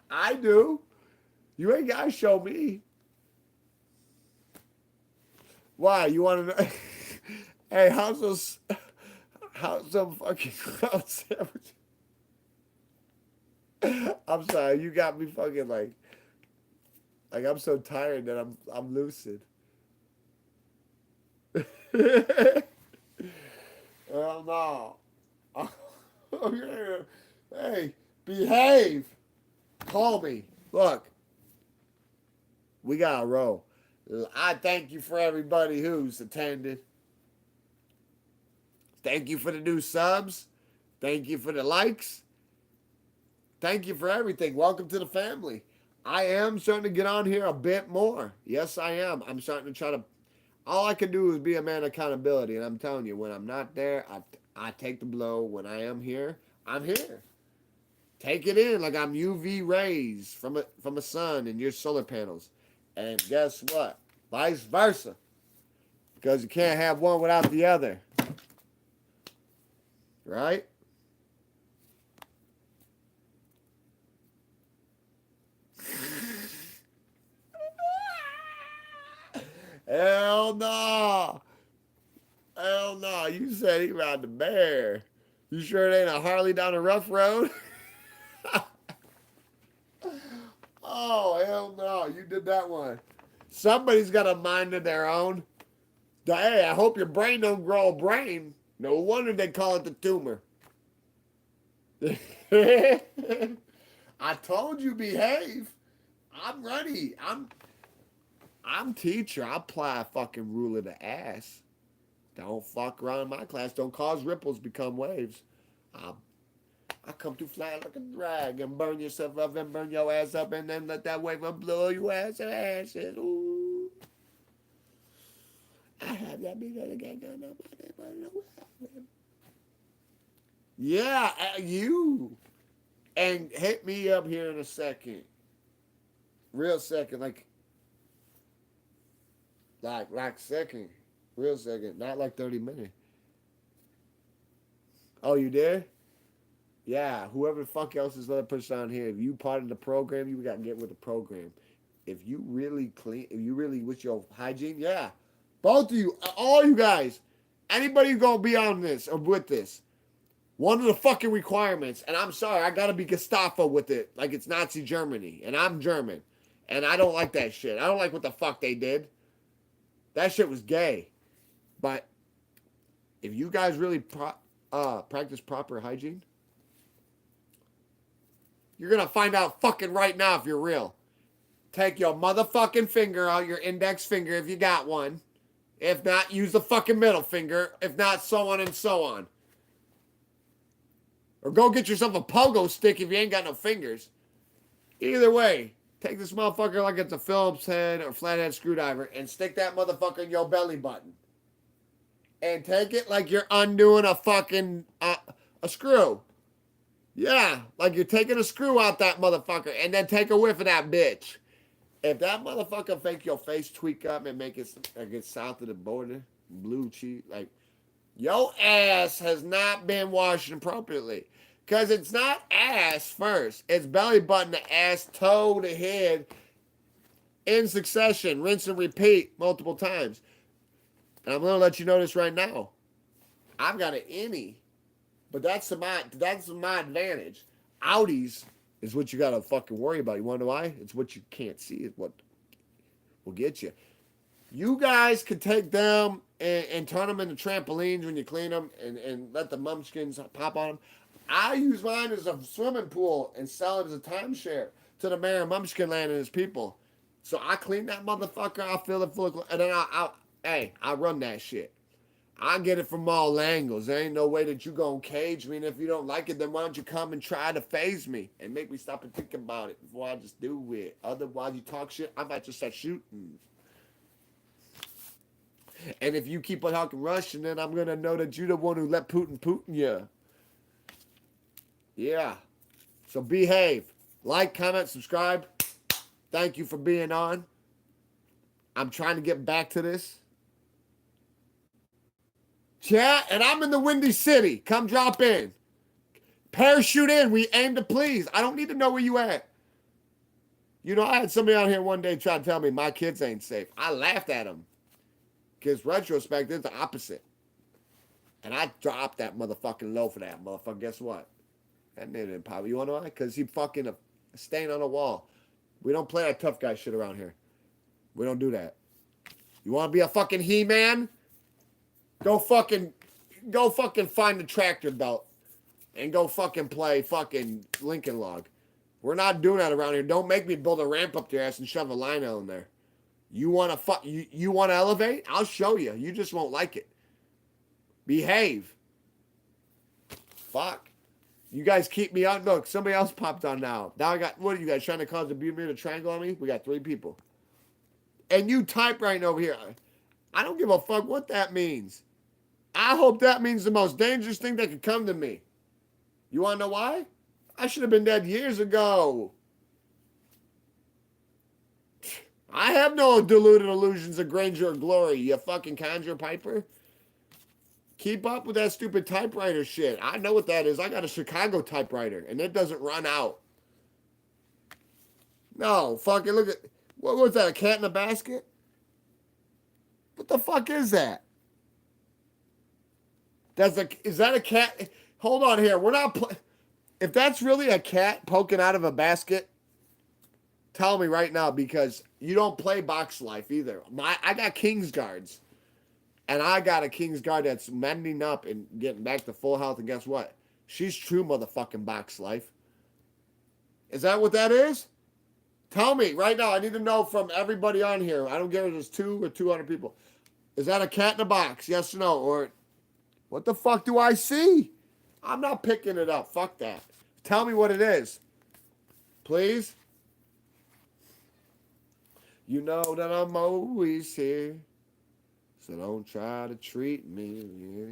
I do. You ain't gotta show me. Why? You want to know? Hey, how's some fucking crowd sandwich? I'm sorry, you got me fucking like I'm so tired that I'm lucid. Oh no. Okay. Hey, behave. Call me. Look, we got to roll. I thank you for everybody who's attended. Thank you for the new subs. Thank you for the likes. Thank you for everything. Welcome to the family. I am starting to get on here a bit more. Yes, I am. I'm starting to try to... All I can do is be a man of accountability. And I'm telling you, when I'm not there, I take the blow. When I am here, I'm here. Take it in like I'm UV rays from a sun and your solar panels. And guess what? Vice versa. Because you can't have one without the other. Right? Hell no. Hell no. You said he ride the bear. You sure it ain't a Harley down a rough road? Oh, hell no. You did that one. Somebody's got a mind of their own. Hey, I hope your brain don't grow a brain. No wonder they call it the tumor. I told you behave. I'm ready. I'm teacher. I apply a fucking rule of the ass. Don't fuck around in my class. Don't cause ripples become waves. I come too fly like a dragon, burn yourself up and burn your ass up, and then let that wave up blow your ass and ashes. Ooh. I have that big other gang on nobody. Yeah, you. And hit me up here in a second. Real second, like second. Real second. Not like 30 minutes. Oh, you did? Yeah, whoever the fuck else is gonna push on here. If you part of the program, you gotta get with the program. If you really clean, if you really with your hygiene, yeah. Both of you, all you guys, anybody who's gonna be on this or with this, one of the fucking requirements, and I'm sorry, I gotta be Gestapo with it, like it's Nazi Germany, and I'm German, and I don't like that shit. I don't like what the fuck they did. That shit was gay. But if you guys really practice proper hygiene, you're going to find out fucking right now if you're real. Take your motherfucking finger out, your index finger if you got one. If not, use the fucking middle finger. If not, so on and so on. Or go get yourself a pogo stick if you ain't got no fingers. Either way, take this motherfucker like it's a Phillips head or flathead screwdriver and stick that motherfucker in your belly button. And take it like you're undoing a fucking a screw. Yeah, like you're taking a screw out that motherfucker and then take a whiff of that bitch. If that motherfucker make your face tweak up and make it get south of the border, blue cheese, like, your ass has not been washed appropriately. Because it's not ass first. It's belly button to ass, toe to head. in succession, rinse and repeat multiple times. And I'm going to let you know this right now. I've got an innie, but that's my advantage. Outies is what you got to fucking worry about. You want to know why? It's what you can't see. It's what will get you. You guys could take them and turn them into trampolines when you clean them and let the mumskins pop on them. I use mine as a swimming pool and sell it as a timeshare to the mayor of Mumskin Land and his people. So I clean that motherfucker. I'll fill it full of, and then I run that shit. I get it from all angles. There ain't no way that you gonna cage me. And if you don't like it, then why don't you come and try to phase me and make me stop and think about it before I just do it. Otherwise, you talk shit, I might just start shooting. And if you keep on talking Russian, then I'm gonna know that you're the one who let Putin you. Yeah. So behave. Like, comment, subscribe. Thank you for being on. I'm trying to get back to this. Chat, and I'm in the Windy City. Come drop in. Parachute in. We aim to please. I don't need to know where you at. You know, I had somebody out here one day try to tell me my kids ain't safe. I laughed at him. Because retrospect is the opposite. And I dropped that motherfucking low for that motherfucker. Guess what? That nigga didn't pop. You wanna know why? Because he fucking a stain on the wall. We don't play that tough guy shit around here. We don't do that. You wanna be a fucking He-Man? Go fucking find the tractor belt. And go fucking play fucking Lincoln Log. We're not doing that around here. Don't make me build a ramp up your ass and shove a Lino in there. You want to you want to elevate? I'll show you. You just won't like it. Behave. Fuck. You guys keep me on. Look, somebody else popped on now. Now I got, what are you guys trying to cause a Bermuda Triangle on me? We got 3 people. And you type right over here. I don't give a fuck what that means. I hope that means the most dangerous thing that could come to me. You want to know why? I should have been dead years ago. I have no deluded illusions of grandeur or glory, you fucking conjure piper. Keep up with that stupid typewriter shit. I know what that is. I got a Chicago typewriter, and it doesn't run out. No, fucking look at, what was that, a cat in a basket? What the fuck is that? Is that a cat? Hold on here. We're not if that's really a cat poking out of a basket, tell me right now, because you don't play box life either. I got King's Guards. And I got a King's Guard that's mending up and getting back to full health. And guess what? She's true motherfucking box life. Is that what that is? Tell me right now. I need to know from everybody on here. I don't care if there's 2 or 200 people. Is that a cat in a box? Yes or no? Or what the fuck do I see? I'm not picking it up. Fuck that. Tell me what it is. Please. You know that I'm always here. So don't try to treat me. Yeah.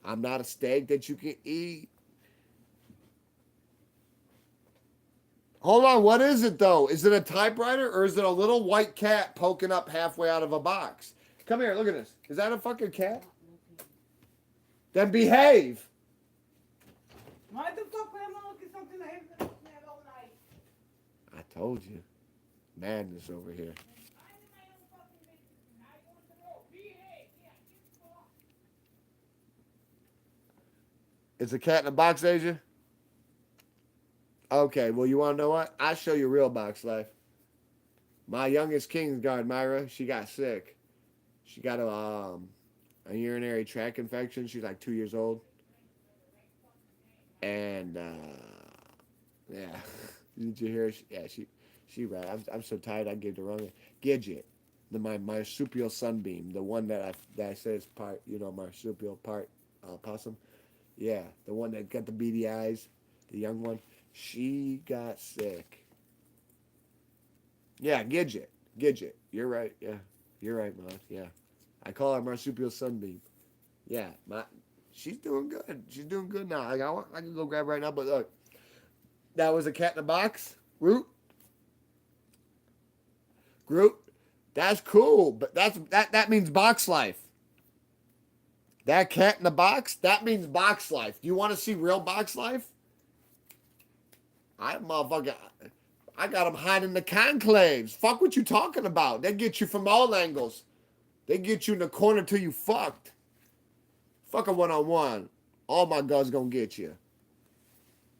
I'm not a steak that you can eat. Hold on, what is it though? Is it a typewriter or is it a little white cat poking up halfway out of a box? Come here, look at this. Is that a fucking cat? Then behave. Why the fuck would I look at something that has been looking at all night? I told you. Madness over here. It's a cat in a box, Asia? Okay, well, you want to know what? I'll show you real box life. My youngest King's Guard, Myra, she got sick. She got a urinary tract infection. She's like 2 years old. And, yeah. Did you hear? Yeah, she right. I'm so tired I gave the wrong name. Gidget. My marsupial sunbeam. The one that I said is part, marsupial, part possum. Yeah, the one that got the beady eyes, the young one. She got sick. Yeah, Gidget. You're right. Yeah, you're right, Mom. Yeah, I call her marsupial sunbeam. Yeah, she's doing good. She's doing good now. I can go grab her right now. But look, that was a cat in a box. Groot. That's cool, but that means box life. That cat in the box, that means box life. Do you want to see real box life? I got them hiding in the conclaves. Fuck what you talking about. They get you from all angles. They get you in the corner till you fucked. Fuck a one-on-one. All my guns gonna get you.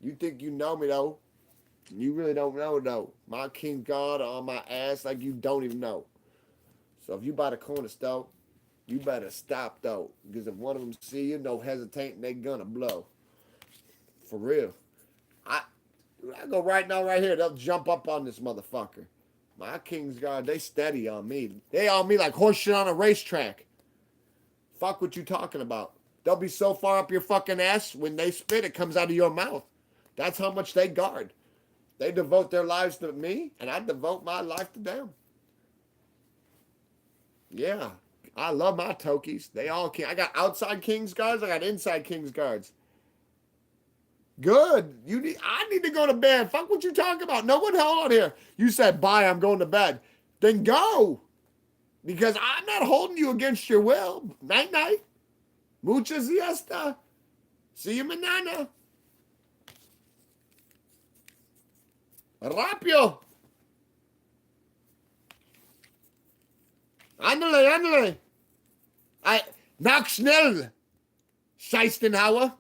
You think you know me, though? You really don't know, though. My King God on my ass like you don't even know. So if you by the corner, though, you better stop, though. Because if one of them see you, no hesitating, they gonna blow. For real. I go right now, right here. They'll jump up on this motherfucker. My King's Guard, they steady on me. They on me like horse shit on a racetrack. Fuck what you talking about. They'll be so far up your fucking ass, when they spit, it comes out of your mouth. That's how much they guard. They devote their lives to me, and I devote my life to them. Yeah. I love my Tokies. They all can. I got outside King's Guards. I got inside King's Guards. Good. I need to go to bed. Fuck what you talking about. No one held on here. You said, bye, I'm going to bed. Then go. Because I'm not holding you against your will. Night-night. Mucha siesta. See you mañana. Rápido. Ándale. Mach schnell. Scheißenhauer.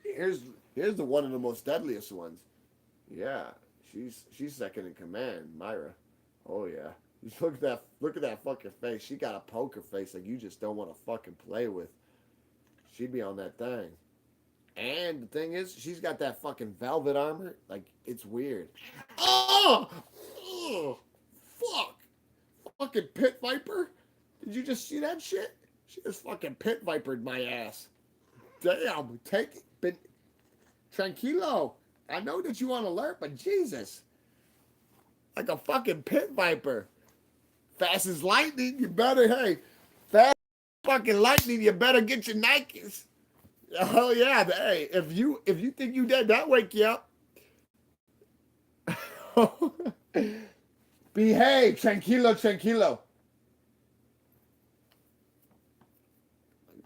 Here's the one of the most deadliest ones. Yeah, she's second in command, Myra. Oh yeah. Look at that fucking face. She got a poker face like you just don't want to fucking play with. She'd be on that thing. And the thing is, she's got that fucking velvet armor. Like, it's weird. Oh! Fuck! Fucking pit viper? Did you just see that shit? She just fucking pit vipered my ass. Damn, take it. But tranquilo. I know that you on alert, but Jesus. Like a fucking pit viper. Fast as lightning, you better, hey. Fast as fucking lightning, you better get your Nikes. Oh yeah, hey, if you think you dead, that wake you up. Behave, tranquilo.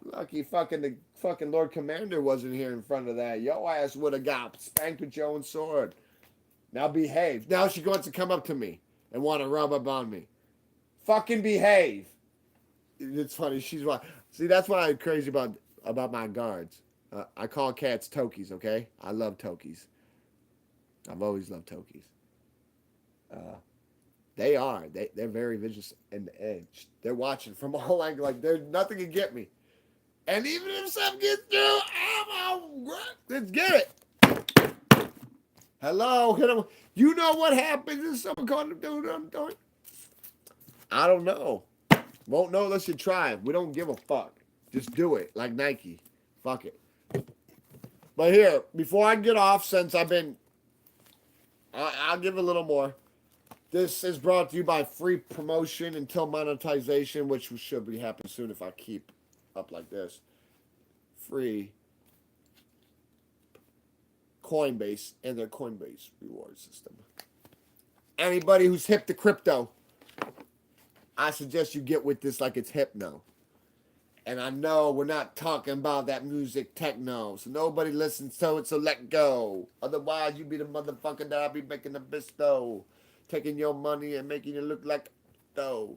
Lucky the fucking Lord Commander wasn't here in front of that. Yo ass would have got spanked with your own sword. Now behave. Now she wants to come up to me and want to rub up on me. Fucking behave. It's funny. She's why. See, that's why I'm crazy about my guards. I call cats Tokies, okay? I love Tokies. I've always loved Tokies. They're very vicious and edge. They're watching from all angles, like there's nothing can get me. And even if something gets through, let's get it. Hello, hit him. You know what happens if someone called him doing what I'm doing? I don't know. Won't know unless you try. We don't give a fuck. Just do it, like Nike. Fuck it. But here, before I get off, since I'll give a little more. This is brought to you by free promotion until monetization, which should be happening soon if I keep up like this. Free Coinbase and their Coinbase reward system. Anybody who's hip to crypto, I suggest you get with this like it's hip now. And I know we're not talking about that music techno, so nobody listens to it, so let go. Otherwise, you be the motherfucker that I'll be making the bisto, taking your money and making you look like dough.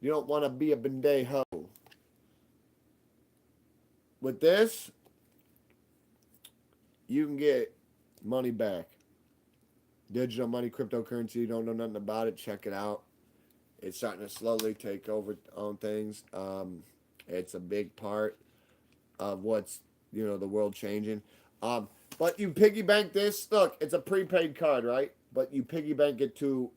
You don't want to be a bendejo. With this, you can get money back. Digital money, cryptocurrency, you don't know nothing about it, check it out. It's starting to slowly take over on things. It's a big part of what's, the world changing. But you piggy bank this. Look, it's a prepaid card, right? But you piggy bank it to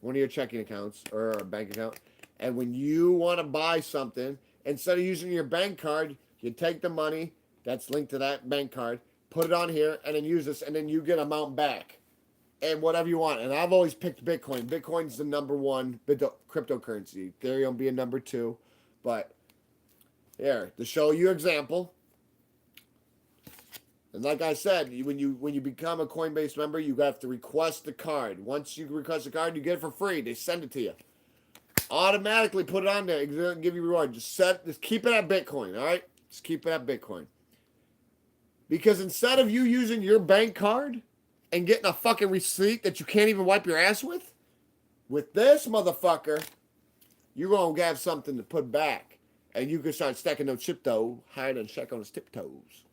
one of your checking accounts or a bank account. And when you want to buy something, instead of using your bank card, you take the money that's linked to that bank card, put it on here, and then use this, and then you get an amount back. And whatever you want. And I've always picked Bitcoin. Bitcoin's the number one cryptocurrency. Ethereum being number two. But here, to show you example. And like I said, when you become a Coinbase member, you have to request the card. Once you request the card, you get it for free. They send it to you. Automatically put it on there. It's give you reward. Just keep it at Bitcoin, all right? Just keep it at Bitcoin. Because instead of you using your bank card and getting a fucking receipt that you can't even wipe your ass with this motherfucker, you're going to have something to put back. And you can start stacking those crypto, hide and check on his tiptoes.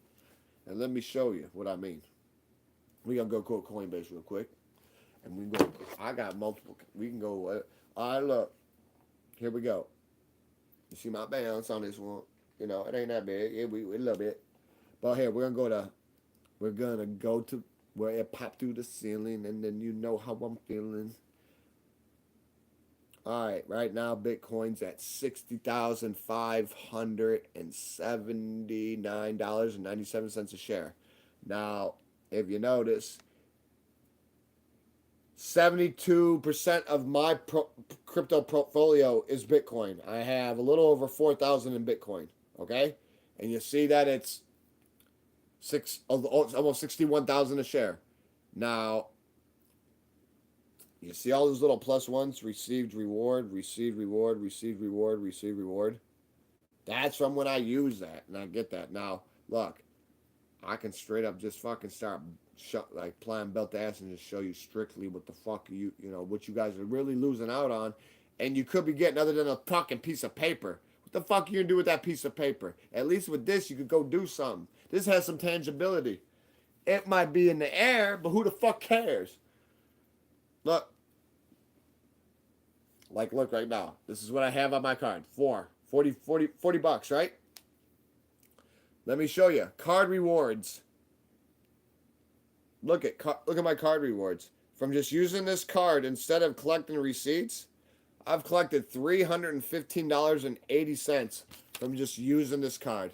And let me show you what I mean. We're going to go quote Coinbase real quick. And we can go, I got multiple, we can go, all right, look. Here we go. You see my balance on this one. You know, it ain't that big. A little bit. But here, we're going to go to where it popped through the ceiling. And then you know how I'm feeling. All right, right now Bitcoin's at $60,579.97 a share. Now, if you notice, 72% of my crypto portfolio is Bitcoin. I have a little over 4,000 in Bitcoin, okay? And you see that it's almost 61,000 a share. Now, you see all those little plus ones? Received reward, received reward, received reward, received reward. That's from when I use that, and I get that. Now, look, I can straight up just fucking start like playing belt ass and just show you strictly what the fuck what you guys are really losing out on, and you could be getting other than a fucking piece of paper. What the fuck are you gonna do with that piece of paper? At least with this, you could go do something. This has some tangibility. It might be in the air, but who the fuck cares? Look. Like, look right now. This is what I have on my card. 40 bucks, right? Let me show you. Card rewards. Look at my card rewards. From just using this card, instead of collecting receipts, I've collected $315.80 from just using this card.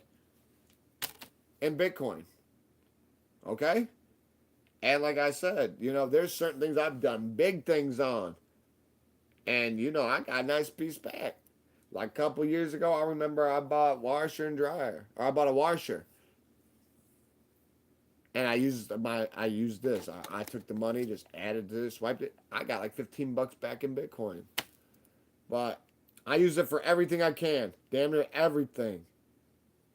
In Bitcoin. Okay? And like I said, there's certain things I've done big things on. And, I got a nice piece back. Like a couple years ago, I remember I bought washer and dryer. Or I bought a washer. And I used this. I took the money, just added to this, swiped it. I got like 15 bucks back in Bitcoin. But I use it for everything I can. Damn near everything.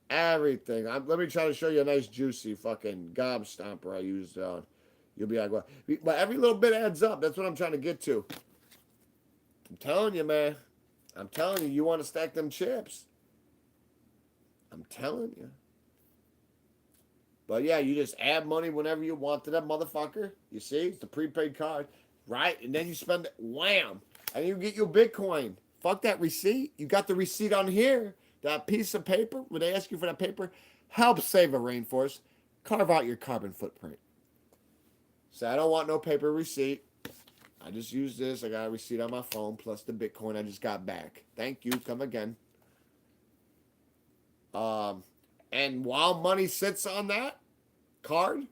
Everything. Let me try to show you a nice juicy fucking gob stomper I used on. You'll be like, well, but every little bit adds up. That's what I'm trying to get to. I'm telling you, man. I'm telling you, you want to stack them chips. I'm telling you. But yeah, you just add money whenever you want to that motherfucker. You see, it's the prepaid card, right? And then you spend it, wham, and you get your Bitcoin. Fuck that receipt. You got the receipt on here. That piece of paper, when they ask you for that paper, help save a rainforest. Carve out your carbon footprint. Say, I don't want no paper receipt. I just used this. I got a receipt on my phone plus the Bitcoin I just got back. Thank you. Come again. And while money sits on that card,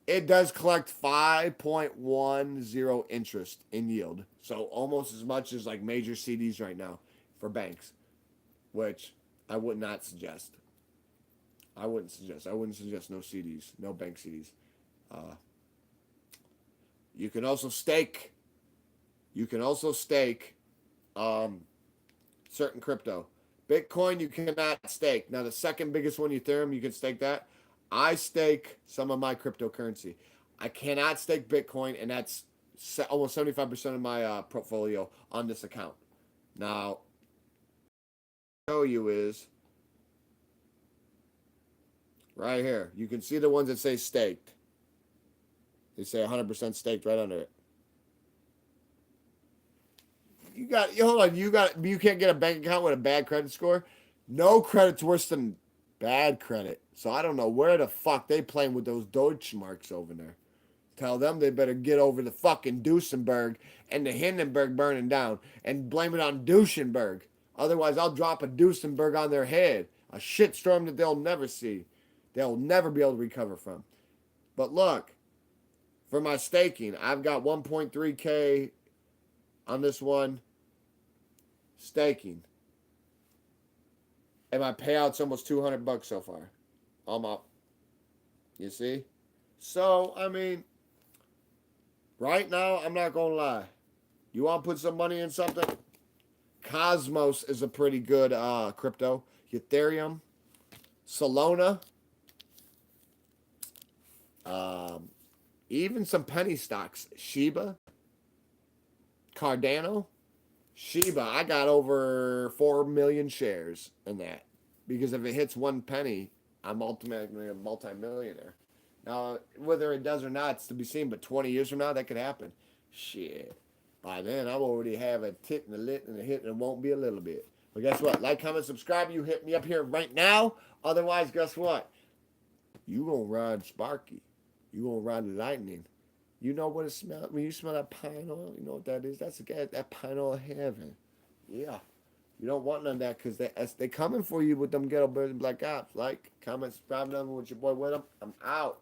it does collect 5.10 interest in yield. So almost as much as like major CDs right now for banks, which I would not suggest. I wouldn't suggest no CDs, no bank CDs. You can also stake. Certain crypto. Bitcoin you cannot stake. Now the second biggest one, Ethereum, you can stake that. I stake some of my cryptocurrency. I cannot stake Bitcoin, and that's almost 75% of my portfolio on this account. Now, what I'll show you is right here. You can see the ones that say staked. They say 100% staked right under it. You can't get a bank account with a bad credit score. No credit's worse than bad credit. So I don't know where the fuck they playing with those Deutschmarks over there. Tell them they better get over the fucking Duesenberg and the Hindenburg burning down and blame it on Duesenberg. Otherwise, I'll drop a Duesenberg on their head. A shitstorm that they'll never see. They'll never be able to recover from. But look, for my staking, I've got 1.3K on this one staking. And my payout's almost $200 so far. I'm up. You see? So, I mean, right now, I'm not going to lie. You want to put some money in something? Cosmos is a pretty good crypto. Ethereum. Solana. Even some penny stocks. Cardano, Shiba. I got over 4 million shares in that because if it hits 1 penny, I'm ultimately a multimillionaire. Now, whether it does or not, it's to be seen. But 20 years from now, that could happen. Shit. By then, I'll already have a tit and a lit and a hit, and it won't be a little bit. But guess what? Like, comment, subscribe. You hit me up here right now. Otherwise, guess what? You gonna ride Sparky. You gonna ride Lightning. You know what it smells when you smell that pine oil. You know what that is? That's the gas. That pine oil heaven. Yeah. You don't want none of that because they coming for you with them ghetto birds and black ops. Like, comment, subscribe, nothing with your boy Willem. I'm out.